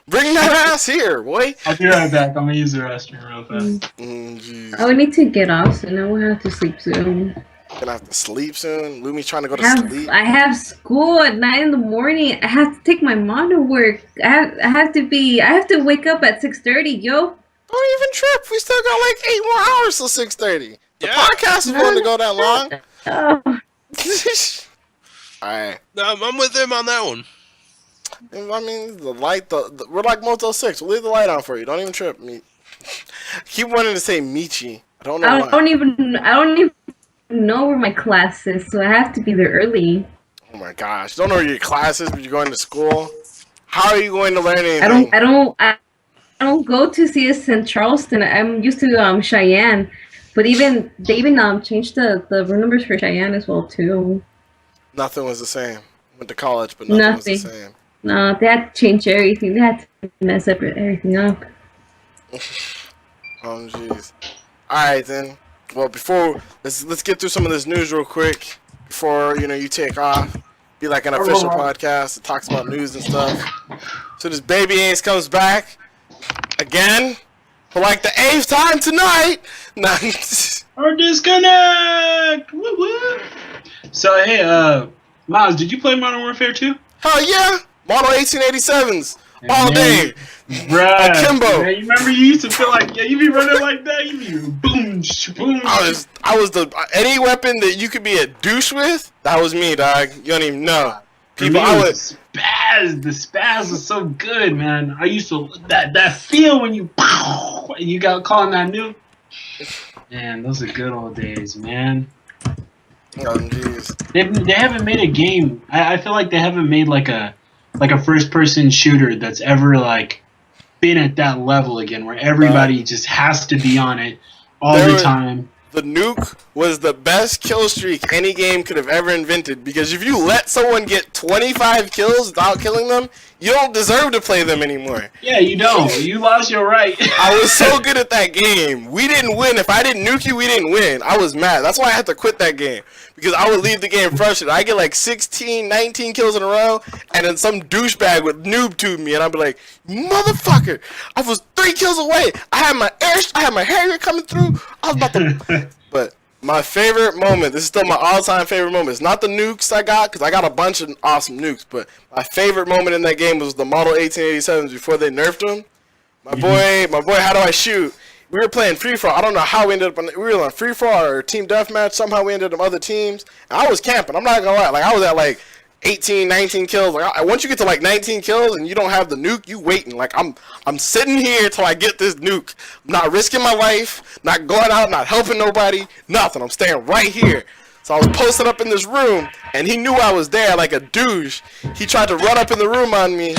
Bring that ass here, boy. I'll be right back. I'm gonna use the restroom real fast. Jeez. I would need to get off, so now we'll have to sleep soon. Gonna have to sleep soon. Lumi's trying to go to sleep. I have school at 9 in the morning. I have to take my mom to work. I have to wake up at 6:30, yo. Don't even trip. We still got like 8 more hours till 6:30. The podcast is going to go that long. Oh. Alright. I'm with him on that one. I mean, the light, we're like Motel 6. We'll leave the light on for you. Don't even trip. Keep wanting to say Michi. I don't know why. I don't even know where my class is, so I have to be there early. Oh my gosh. Don't know where your class is, but you're going to school? How are you going to learn anything? I don't go to CS in Charleston. I'm used to Cheyenne. But they even changed the room numbers for Cheyenne as well too. Nothing was the same. Went to college, but nothing was the same. No, they had to change everything. They had to mess up everything up. Oh jeez. Alright then. Well, let's get through some of this news real quick before you take off. Be like an official podcast that talks about news and stuff. So this baby Ace comes back again for like the 8th time tonight. Nah. Or disconnect. Woo woo. So hey, Miles, did you play Modern Warfare 2? Hell yeah, Model 1887s all day. Bruh, Akimbo. man, you remember you used to feel like you be running like that. You be boom, boom. I was the any weapon that you could be a douche with. That was me, dog. You don't even know. People, I would spaz. The spaz was so good, man. I used to that feel when you got caught in that nuke. Man, those are good old days, man. Oh jeez. They haven't made a game. I feel like they haven't made like a first person shooter that's ever like been at that level again, where everybody just has to be on it all the time. The nuke was the best kill streak any game could have ever invented, because if you let someone get 25 kills without killing them, you don't deserve to play them anymore. Yeah, you don't. You lost your right. I was so good at that game. We didn't win. If I didn't nuke you, we didn't win. I was mad. That's why I had to quit that game, because I would leave the game frustrated. I get like 16, 19 kills in a row, and then some douchebag would noob tube me, and I'd be like, motherfucker, I was 3 kills away. I had my Harrier coming through. I was about to... But my favorite moment, this is still my all-time favorite moment. It's not the nukes I got, because I got a bunch of awesome nukes, but my favorite moment in that game was the Model 1887s before they nerfed them. My boy, how do I shoot? We were playing free-for-all. I don't know how we ended up on... We were on free-for-all or team deathmatch. Somehow we ended up on other teams. And I was camping. I'm not going to lie. Like, I was at, like, 18, 19 kills. Like, once you get to, like, 19 kills and you don't have the nuke, you waiting. Like, I'm sitting here till I get this nuke. I'm not risking my life, not going out, not helping nobody, nothing. I'm staying right here. So I was posted up in this room, and he knew I was there like a douche. He tried to run up in the room on me,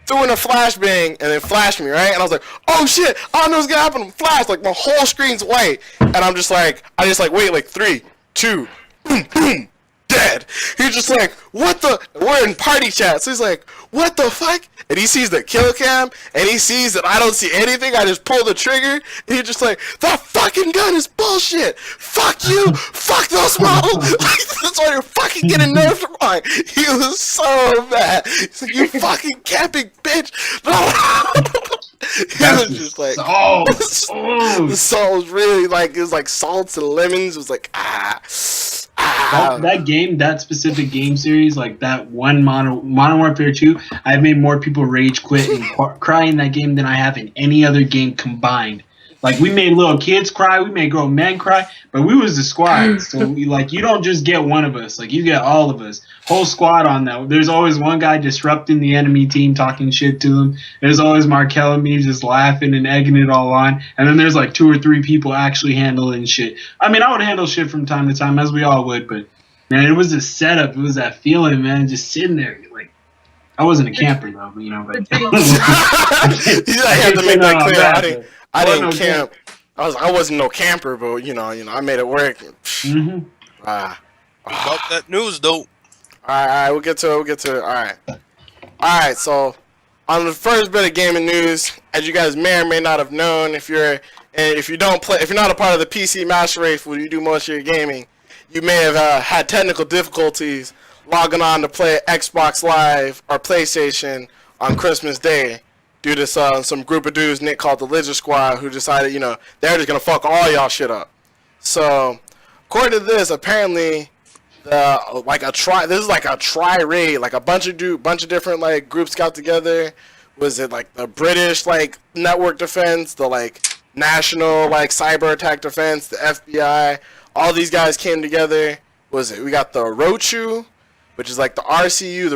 threw in a flashbang, and then flashed me, right? And I was like, oh shit, I don't know what's gonna happen. Flash, like my whole screen's white. And I just wait, like 3, 2, boom, boom, dead. He's just like, what the? We're in party chat. So he's like, what the fuck? And he sees the kill cam, and he sees that I don't see anything. I just pull the trigger, and he's just like, that fucking gun is bullshit. Fuck you. Fuck those models. That's why you're fucking getting nerfed on. He was so mad. He's like, you fucking camping bitch. He was just like, the salt was really like, it was like salts and lemons. It was like, That game, that specific game series, like that one Modern Warfare 2, I've made more people rage quit and cry in that game than I have in any other game combined. Like, we made little kids cry, we made grown men cry, but we was the squad. So, you don't just get one of us. Like, you get all of us. Whole squad on that. There's always one guy disrupting the enemy team, talking shit to them. There's always Markel and me just laughing and egging it all on. And then there's like 2 or 3 people actually handling shit. I mean, I would handle shit from time to time, as we all would, but, man, it was a setup. It was that feeling, man, just sitting there. Like, I wasn't a camper, though, but, but... I had to make that clear. I didn't camp. I wasn't no camper, but I made it work. About that news, though. All right, we'll get to it. All right. So, on the first bit of gaming news, as you guys may or may not have known, if you're not a part of the PC Master Race where you do most of your gaming, you may have had technical difficulties logging on to play Xbox Live or PlayStation on Christmas Day, due to some group of dudes Nick called the Lizard Squad, who decided, they're just gonna fuck all y'all shit up. So, according to this, apparently, this is like a tri-raid, like a bunch of different like groups got together. Was it like the British like network defense, the like national like cyber attack defense, the FBI? All these guys came together. We got the ROCHU, which is like the RCU,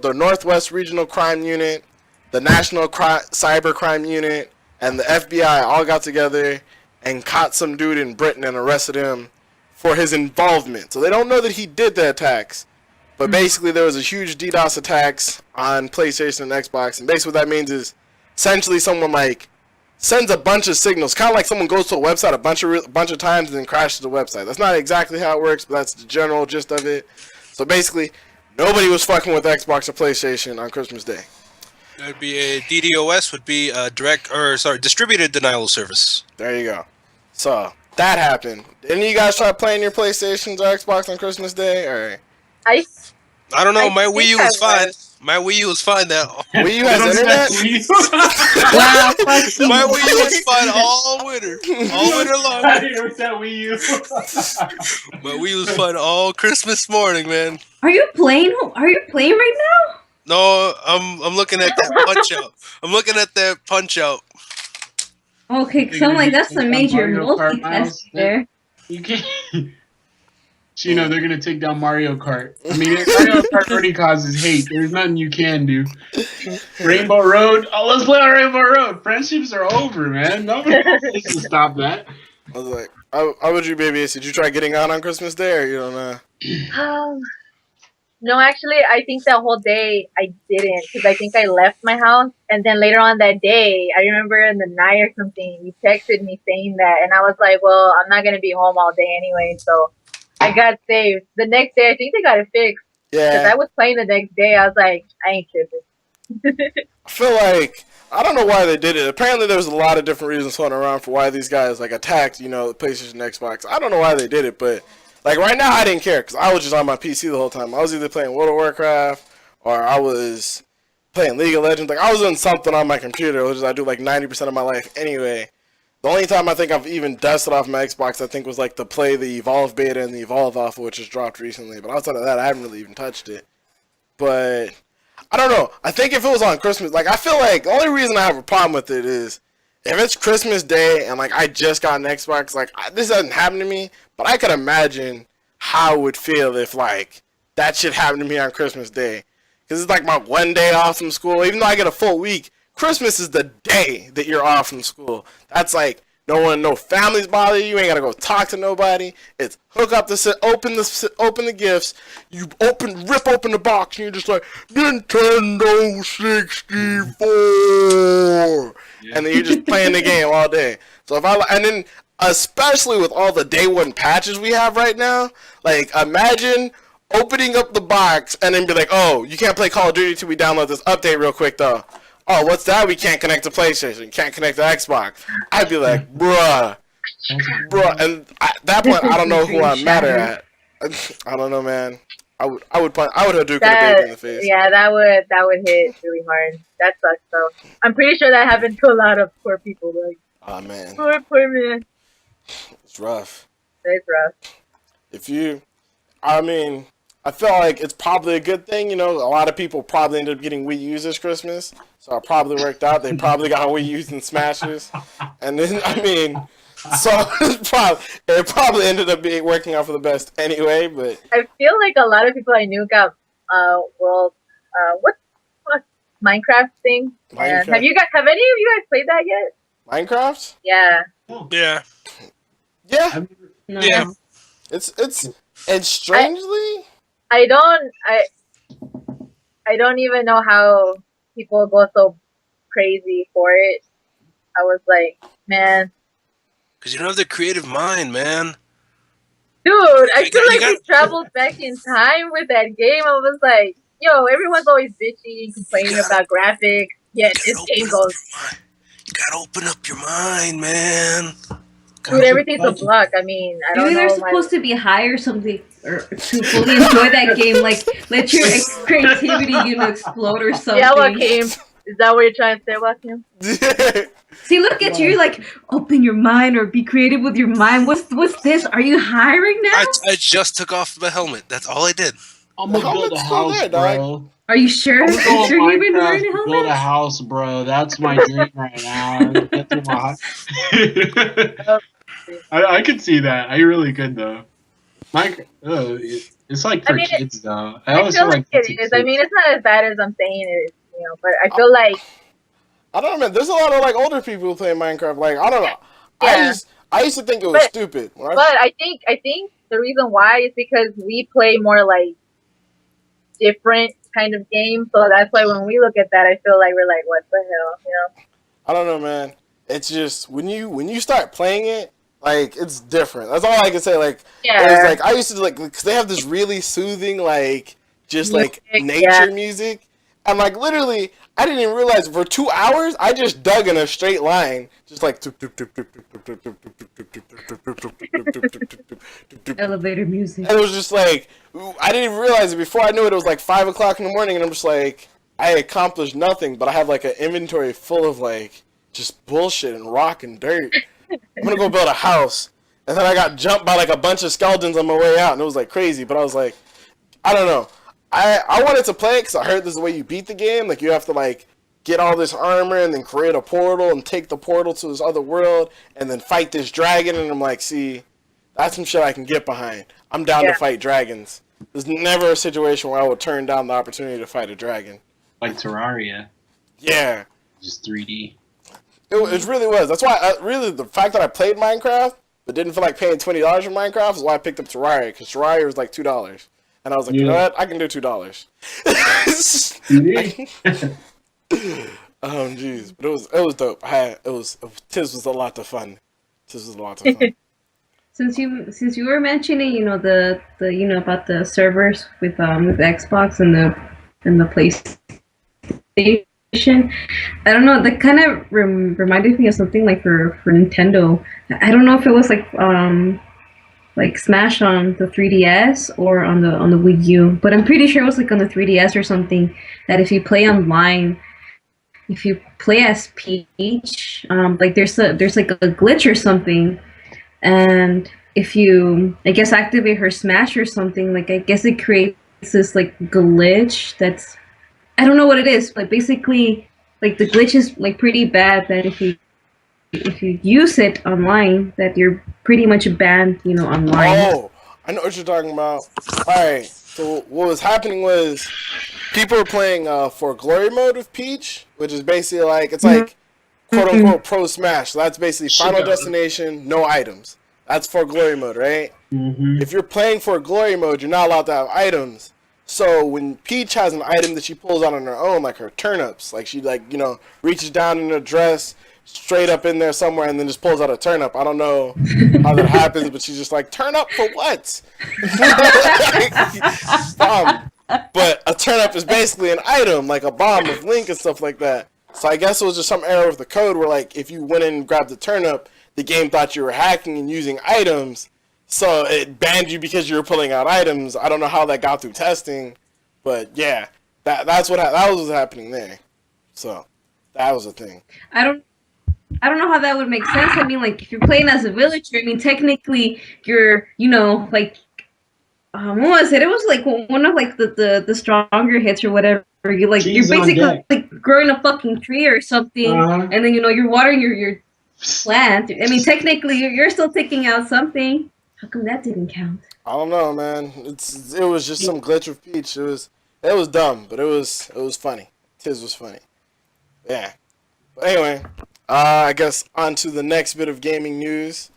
the Northwest Regional Crime Unit, the National Cyber Crime Unit, and the FBI all got together and caught some dude in Britain and arrested him for his involvement. So they don't know that he did the attacks, but basically there was a huge DDoS attacks on PlayStation and Xbox, and basically what that means is essentially someone like sends a bunch of signals, kind of like someone goes to a website a bunch of times and then crashes the website. That's not exactly how it works, but that's the general gist of it. So basically, nobody was fucking with Xbox or PlayStation on Christmas Day. That'd be a DDoS, would be a distributed denial of service. There you go. So, that happened. Didn't you guys try playing your PlayStations or Xbox on Christmas Day? Or I I don't know. I My think Wii U I was fine. was. My Wii U was fine now. Wii U has Don't internet? say Wii U. Wow, fuck you. My Wii U was fine all winter. All winter long. It was that Wii U. My Wii U was fine all Christmas morning, man. Are you playing? Are you playing right now? No, I'm looking at that punch out. I'm looking at that punch out. Okay, because I'm like, that's a major multitask there. You can't. Chino, they're gonna take down Mario Kart. I mean, Mario Kart already causes hate. There's nothing you can do. Rainbow Road. Oh, let's play on Rainbow Road. Friendships are over, man. Nobody wants to stop that. I was like, how would you, baby? Did you try getting on Christmas Day, or you don't know? No, actually, I think that whole day I didn't, because I think I left my house, and then later on that day, I remember in the night or something, you texted me saying that, and I was like, well, I'm not gonna be home all day anyway, so I got saved. The next day, I think they got it fixed, because Yeah. I was playing the next day. I was like, I ain't tripping. I feel like I don't know why they did it. Apparently, there was a lot of different reasons floating around for why these guys like attacked, the PlayStation, Xbox. I don't know why they did it, but like right now, I didn't care because I was just on my PC the whole time. I was either playing World of Warcraft or I was playing League of Legends. Like I was doing something on my computer, which is I do like 90% of my life anyway. The only time I think I've even dusted off my Xbox, I think, was like to play the Evolve beta and the Evolve alpha, which just dropped recently. But outside of that, I haven't really even touched it. But I don't know. I think if it was on Christmas, like I feel like the only reason I have a problem with it is if it's Christmas Day and like I just got an Xbox, like this doesn't happen to me, but I could imagine how it would feel if like that shit happened to me on Christmas Day. Because it's like my one day off from school. Even though I get a full week, Christmas is the day that you're off from school. That's like no families bother you. You ain't gotta go talk to nobody. It's hook up open the gifts. You rip open the box, and you're just like Nintendo 64, and then you're just playing the game all day. So and then especially with all the day one patches we have right now, like imagine opening up the box and then be like, oh, you can't play Call of Duty till we download this update real quick though. Oh, what's that? We can't connect to PlayStation. Can't connect to Xbox. I'd be like, bruh. And at that point, I don't know who I'm madder at. I don't know, man. I would Hadouken a baby in the face. Yeah, that would hit really hard. That sucks though. I'm pretty sure that happened to a lot of poor people. Like, oh man, poor man. it's rough. It's rough. I feel like it's probably a good thing. A lot of people probably ended up getting Wii U's this Christmas, so it probably worked out. They probably got Wii U's and Smashes, and then so it probably ended up working out for the best anyway. But I feel like a lot of people I knew got what's Minecraft thing. Minecraft. Have any of you guys played that yet? Minecraft? Yeah. Yeah. Yeah. No. Yeah. It's strangely. I don't even know how people go so crazy for it. I was like, man. Because you don't have the creative mind, man. Dude, I feel like we traveled back in time with that game. I was like, yo, everyone's always bitchy and complaining about graphics. Yet this game goes. You gotta open up your mind, man. Dude, everything's a block. I mean, I don't Maybe know. they're supposed to be high or something, or to fully enjoy that game. Like, let your creativity, explode or something. Yeah, Joaquin. Is that what you're trying to say, Joaquin? See, look at you. You're like, open your mind or be creative with your mind. What's this? Are you hiring now? I just took off my helmet. That's all I did. I'm gonna build a house, bro. Are you sure? I'm Are you sure going you've been wearing a Minecraft, build a helmet? house, bro. That's my dream right now. Get through my- I could see that. I really could though. It's like for kids though. I feel like it is. I mean, it's not as bad as I'm saying it is, but I feel like I don't know, man. There's a lot of like older people who play Minecraft. Like I don't know. Yeah. I used to think it was stupid. But I think the reason why is because we play more like different kind of games. So that's why when we look at that, I feel like we're like, what the hell, I don't know, man. It's just when you start playing it, like it's different. That's all I can say. Like, Yeah. like I used to like because they have this really soothing like just like nature music, And like literally, I didn't even realize for 2 hours I just dug in a straight line, just like. Elevator music. And it was just like I didn't even realize it before I knew it. It was like 5 o'clock in the morning, and I'm just like I accomplished nothing, but I have like an inventory full of like just bullshit and rock and dirt. I'm gonna go build a house, and then I got jumped by like a bunch of skeletons on my way out, and it was like crazy. But I was like, I don't know. I wanted to play it because I heard this is the way you beat the game. Like you have to like get all this armor and then create a portal and take the portal to this other world and then fight this dragon. And I'm like, see, that's some shit I can get behind. I'm down to fight dragons. There's never a situation where I would turn down the opportunity to fight a dragon. Like Terraria. Yeah. Just 3D. It really was. That's why, really, the fact that I played Minecraft but didn't feel like paying $20 for Minecraft is why I picked up Terraria, because Terraria was like $2. And I was like, you know what? I can do $2. Jeez. But it was dope. Tis was a lot of fun. Since you were mentioning, the about the servers with Xbox and the PlayStation, I don't know, that kind of reminded me of something like for Nintendo. I don't know if it was like Smash on the 3DS or on the Wii U, but I'm pretty sure it was like on the 3DS or something, that if you play online, if you play as Peach, like there's like a glitch or something, and if you, I guess, activate her Smash or something, like I guess it creates this like glitch that's, I don't know what it is, but basically like the glitch is like pretty bad, that if you use it online, that you're pretty much banned, online. Oh, I know what you're talking about. Alright, so what was happening was people were playing for Glory mode with Peach, which is basically like, it's like quote unquote pro Smash. So that's basically Final Destination, no items. That's for Glory mode, right? Mm-hmm. If you're playing for Glory mode, you're not allowed to have items. So when Peach has an item that she pulls out on her own, like her turnips, like she reaches down in her dress, straight up in there somewhere, and then just pulls out a turnip. I don't know how that happens, but she's just like, turnip for what? But a turnip is basically an item, like a bomb with Link and stuff like that. So I guess it was just some error with the code where, like, if you went in and grabbed the turnip, the game thought you were hacking and using items, so it banned you because you were pulling out items. I don't know how that got through testing, but yeah, that was what's happening there. So that was a thing. I don't know how that would make sense. I mean, like, if you're playing as a villager, I mean, technically you're, like, what was it? It was like one of like the stronger hits or whatever. You're basically like growing a fucking tree or something, and then you're watering your plant. I mean, technically you're still taking out something. How come that didn't count? I don't know, man. It was just some glitch with Peach. It was dumb, but it was funny. Tiz was funny. Yeah. But anyway, I guess on to the next bit of gaming news.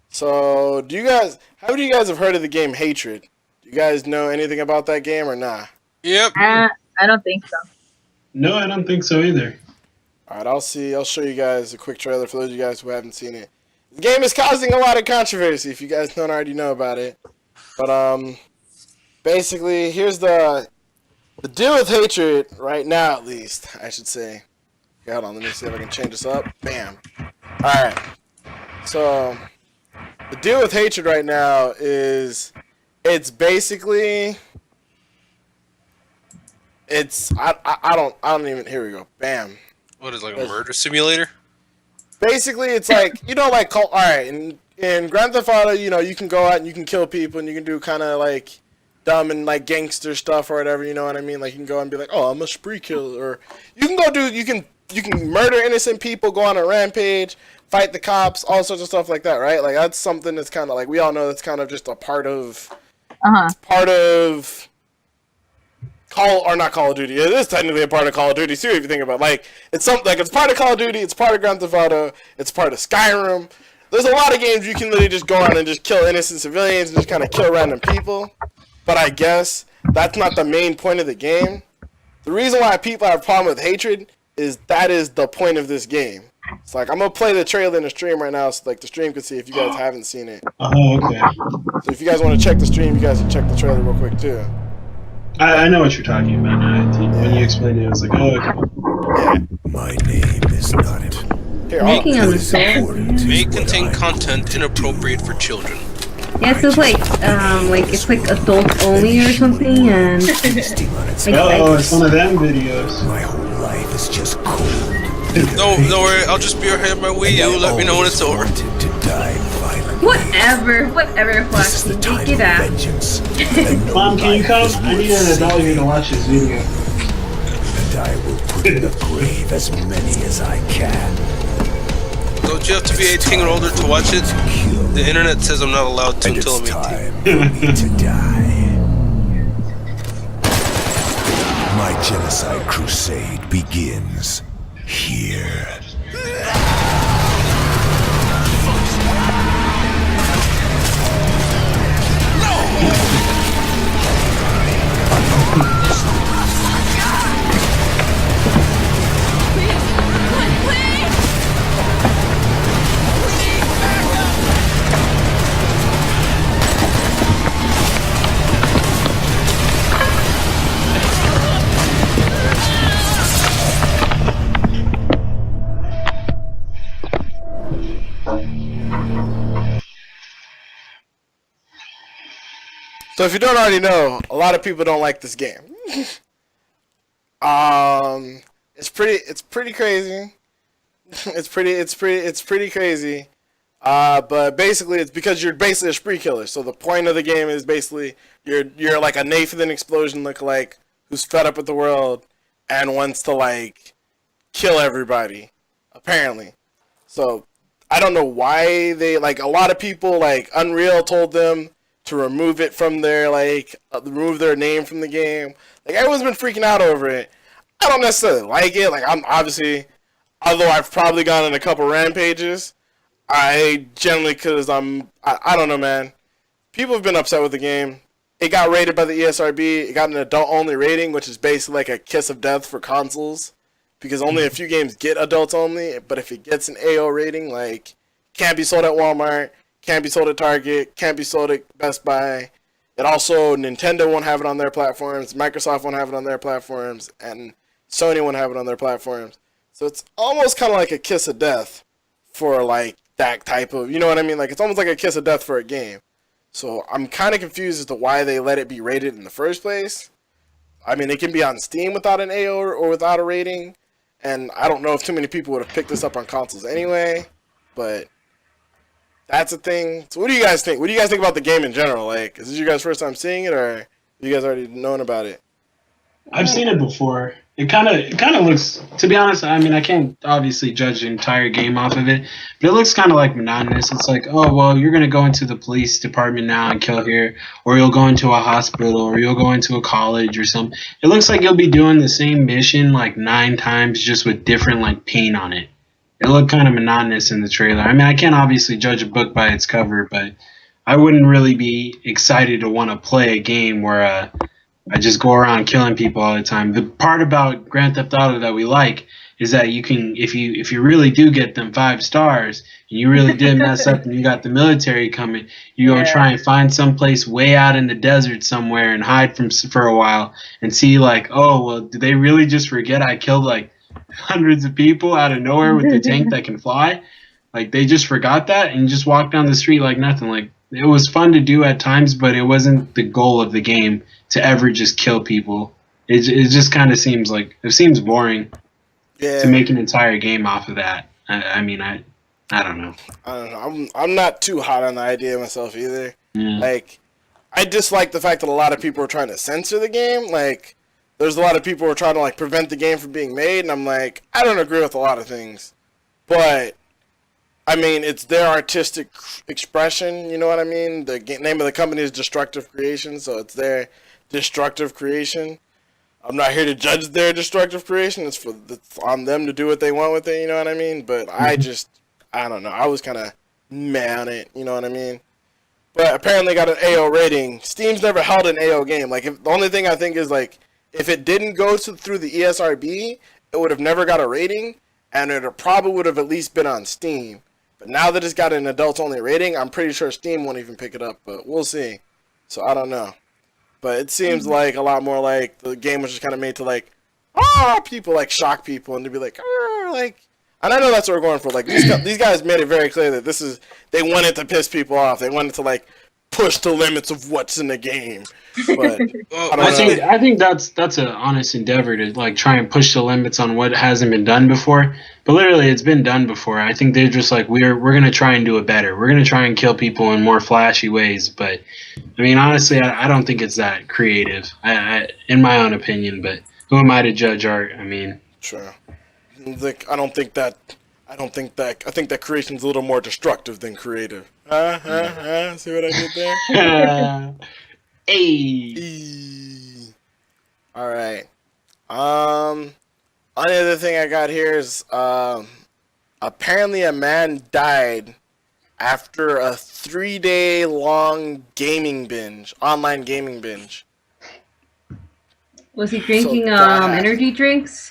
So, how many of you guys have heard of the game Hatred? Do you guys know anything about that game or nah? Yep. I don't think so. No, I don't think so either. Alright, I'll show you guys a quick trailer for those of you guys who haven't seen it. The game is causing a lot of controversy if you guys don't already know about it. But basically, here's the deal with Hatred right now, at least, I should say. Okay, hold on, let me see if I can change this up. Bam. Alright. So the deal with Hatred right now is it's basically I don't even, here we go. Bam. What is it, like a murder simulator? Basically, it's like, like, all right, in Grand Theft Auto, you can go out and you can kill people and you can do kind of like dumb and like gangster stuff or whatever, you know what I mean? Like, you can go and be like, oh, I'm a spree killer, or you can murder innocent people, go on a rampage, fight the cops, all sorts of stuff like that, right? Like, that's something that's kind of like, we all know that's kind of just a part of not Call of Duty. It is technically a part of Call of Duty too, if you think about it. Like, it's something like, it's part of Call of Duty, it's part of Grand Theft Auto, it's part of Skyrim. There's a lot of games you can literally just go on and just kill innocent civilians and just kind of kill random people. But I guess that's not the main point of the game. The reason why people have a problem with Hatred is that is the point of this game. It's like, I'm gonna play the trailer in the stream right now, so like the stream can see if you guys haven't seen it. Oh, okay. So if you guys want to check the stream, you guys can check the trailer real quick too. I know what you're talking about now. When you explained it, I was like, oh, okay. My name is not it. Here, Making I'll, on the sword. May contain content inappropriate for children. Yeah, so it's like adult only or something, and Oh, it's one of them videos. My whole life is just cold. Don't worry, I'll just be right here on my Wii U. Let me know when it's over. To die violently. whatever, This is the Foxy, time take it of out. vengeance. Mom, can you come? I need an adult here to watch this video. And I will put in the grave as many as I can. Don't you have to be 18 or older to watch it? The internet says I'm not allowed to And until it's I'm 18. time for me to die. My genocide crusade begins here. So if you don't already know, a lot of people don't like this game. It's pretty crazy. It's pretty crazy. But basically, it's because you're basically a spree killer. So the point of the game is basically you're like a Nathan Explosion lookalike who's fed up with the world and wants to like kill everybody. Apparently, so I don't know why they like a lot of people like Unreal told them to remove it from their remove their name from the game. Like everyone's been freaking out over it. I don't necessarily like it. Like I'm obviously, although I've probably gone on a couple rampages, I generally I don't know, man. People have been upset with the game. It got rated by the ESRB. It got an adult only rating, which is basically like a kiss of death for consoles, because only a few games get adults only. But if it gets an AO rating, like can't be sold at Walmart, can't be sold at Target, can't be sold at Best Buy. It also, Nintendo won't have it on their platforms, Microsoft won't have it on their platforms, and Sony won't have it on their platforms. So it's almost kind of like a kiss of death for like that type of, you know what I mean? Like it's almost like a kiss of death for a game. So I'm kind of confused as to why they let it be rated in the first place. I mean, it can be on Steam without an AO or without a rating, and I don't know if too many people would have picked this up on consoles anyway, but that's a thing. So what do you guys think? What do you guys think about the game in general? Like, is this your guys' first time seeing it, or you guys already known about it? I've seen it before. It kind of looks, to be honest, I mean, I can't obviously judge the entire game off of it, but it looks kind of like monotonous. It's like, oh, well, you're going to go into the police department now and kill here, or you'll go into a hospital, or you'll go into a college or something. It looks like you'll be doing the same mission like 9 times just with different like paint on it. It looked kind of monotonous in the trailer. I mean, I can't obviously judge a book by its cover, but I wouldn't really be excited to want to play a game where I just go around killing people all the time. The part about Grand Theft Auto that we like is that you can, if you really do get them 5 stars, and you really did mess up and you got the military coming, you go try and find someplace way out in the desert somewhere and hide for a while and see like, oh, well, did they really just forget I killed like hundreds of people out of nowhere with the tank that can fly? Like they just forgot that and just walk down the street like nothing. Like it was fun to do at times, but it wasn't the goal of the game to ever just kill people. It just kind of seems boring to make an entire game off of that. I mean, I don't know. I don't know. I'm not too hot on the idea myself either. Yeah. Like, I dislike the fact that a lot of people are trying to censor the game. Like, there's a lot of people who are trying to like prevent the game from being made, and I'm like, I don't agree with a lot of things, but I mean, it's their artistic expression. You know what I mean? The name of the company is Destructive Creation, so it's their destructive creation. I'm not here to judge their destructive creation. It's on them to do what they want with it. You know what I mean? But I don't know. I was kind of meh on it. You know what I mean? But apparently got an AO rating. Steam's never held an AO game. Like, the only thing I think is like, if it didn't go through the ESRB, it would have never got a rating, and it probably would have at least been on Steam. But now that it's got an adults only rating, I'm pretty sure Steam won't even pick it up. But we'll see. So I don't know. But it seems like a lot more like the game was just kind of made to like, people like shock people and to be like, like. And I know that's what we're going for. Like these guys made it very clear that they wanted to piss people off. They wanted to like push the limits of what's in the game. But I think that's an honest endeavor to like try and push the limits on what hasn't been done before. But literally, it's been done before. I think they're just like we're gonna try and do it better. We're gonna try and kill people in more flashy ways. But I mean, honestly, I don't think it's that creative. In my own opinion. But who am I to judge art? I mean, sure. I think that creation's a little more destructive than creative. See what I did there? hey. All right. Another thing I got here is apparently a man died after a 3-day long online gaming binge. Was he drinking energy drinks?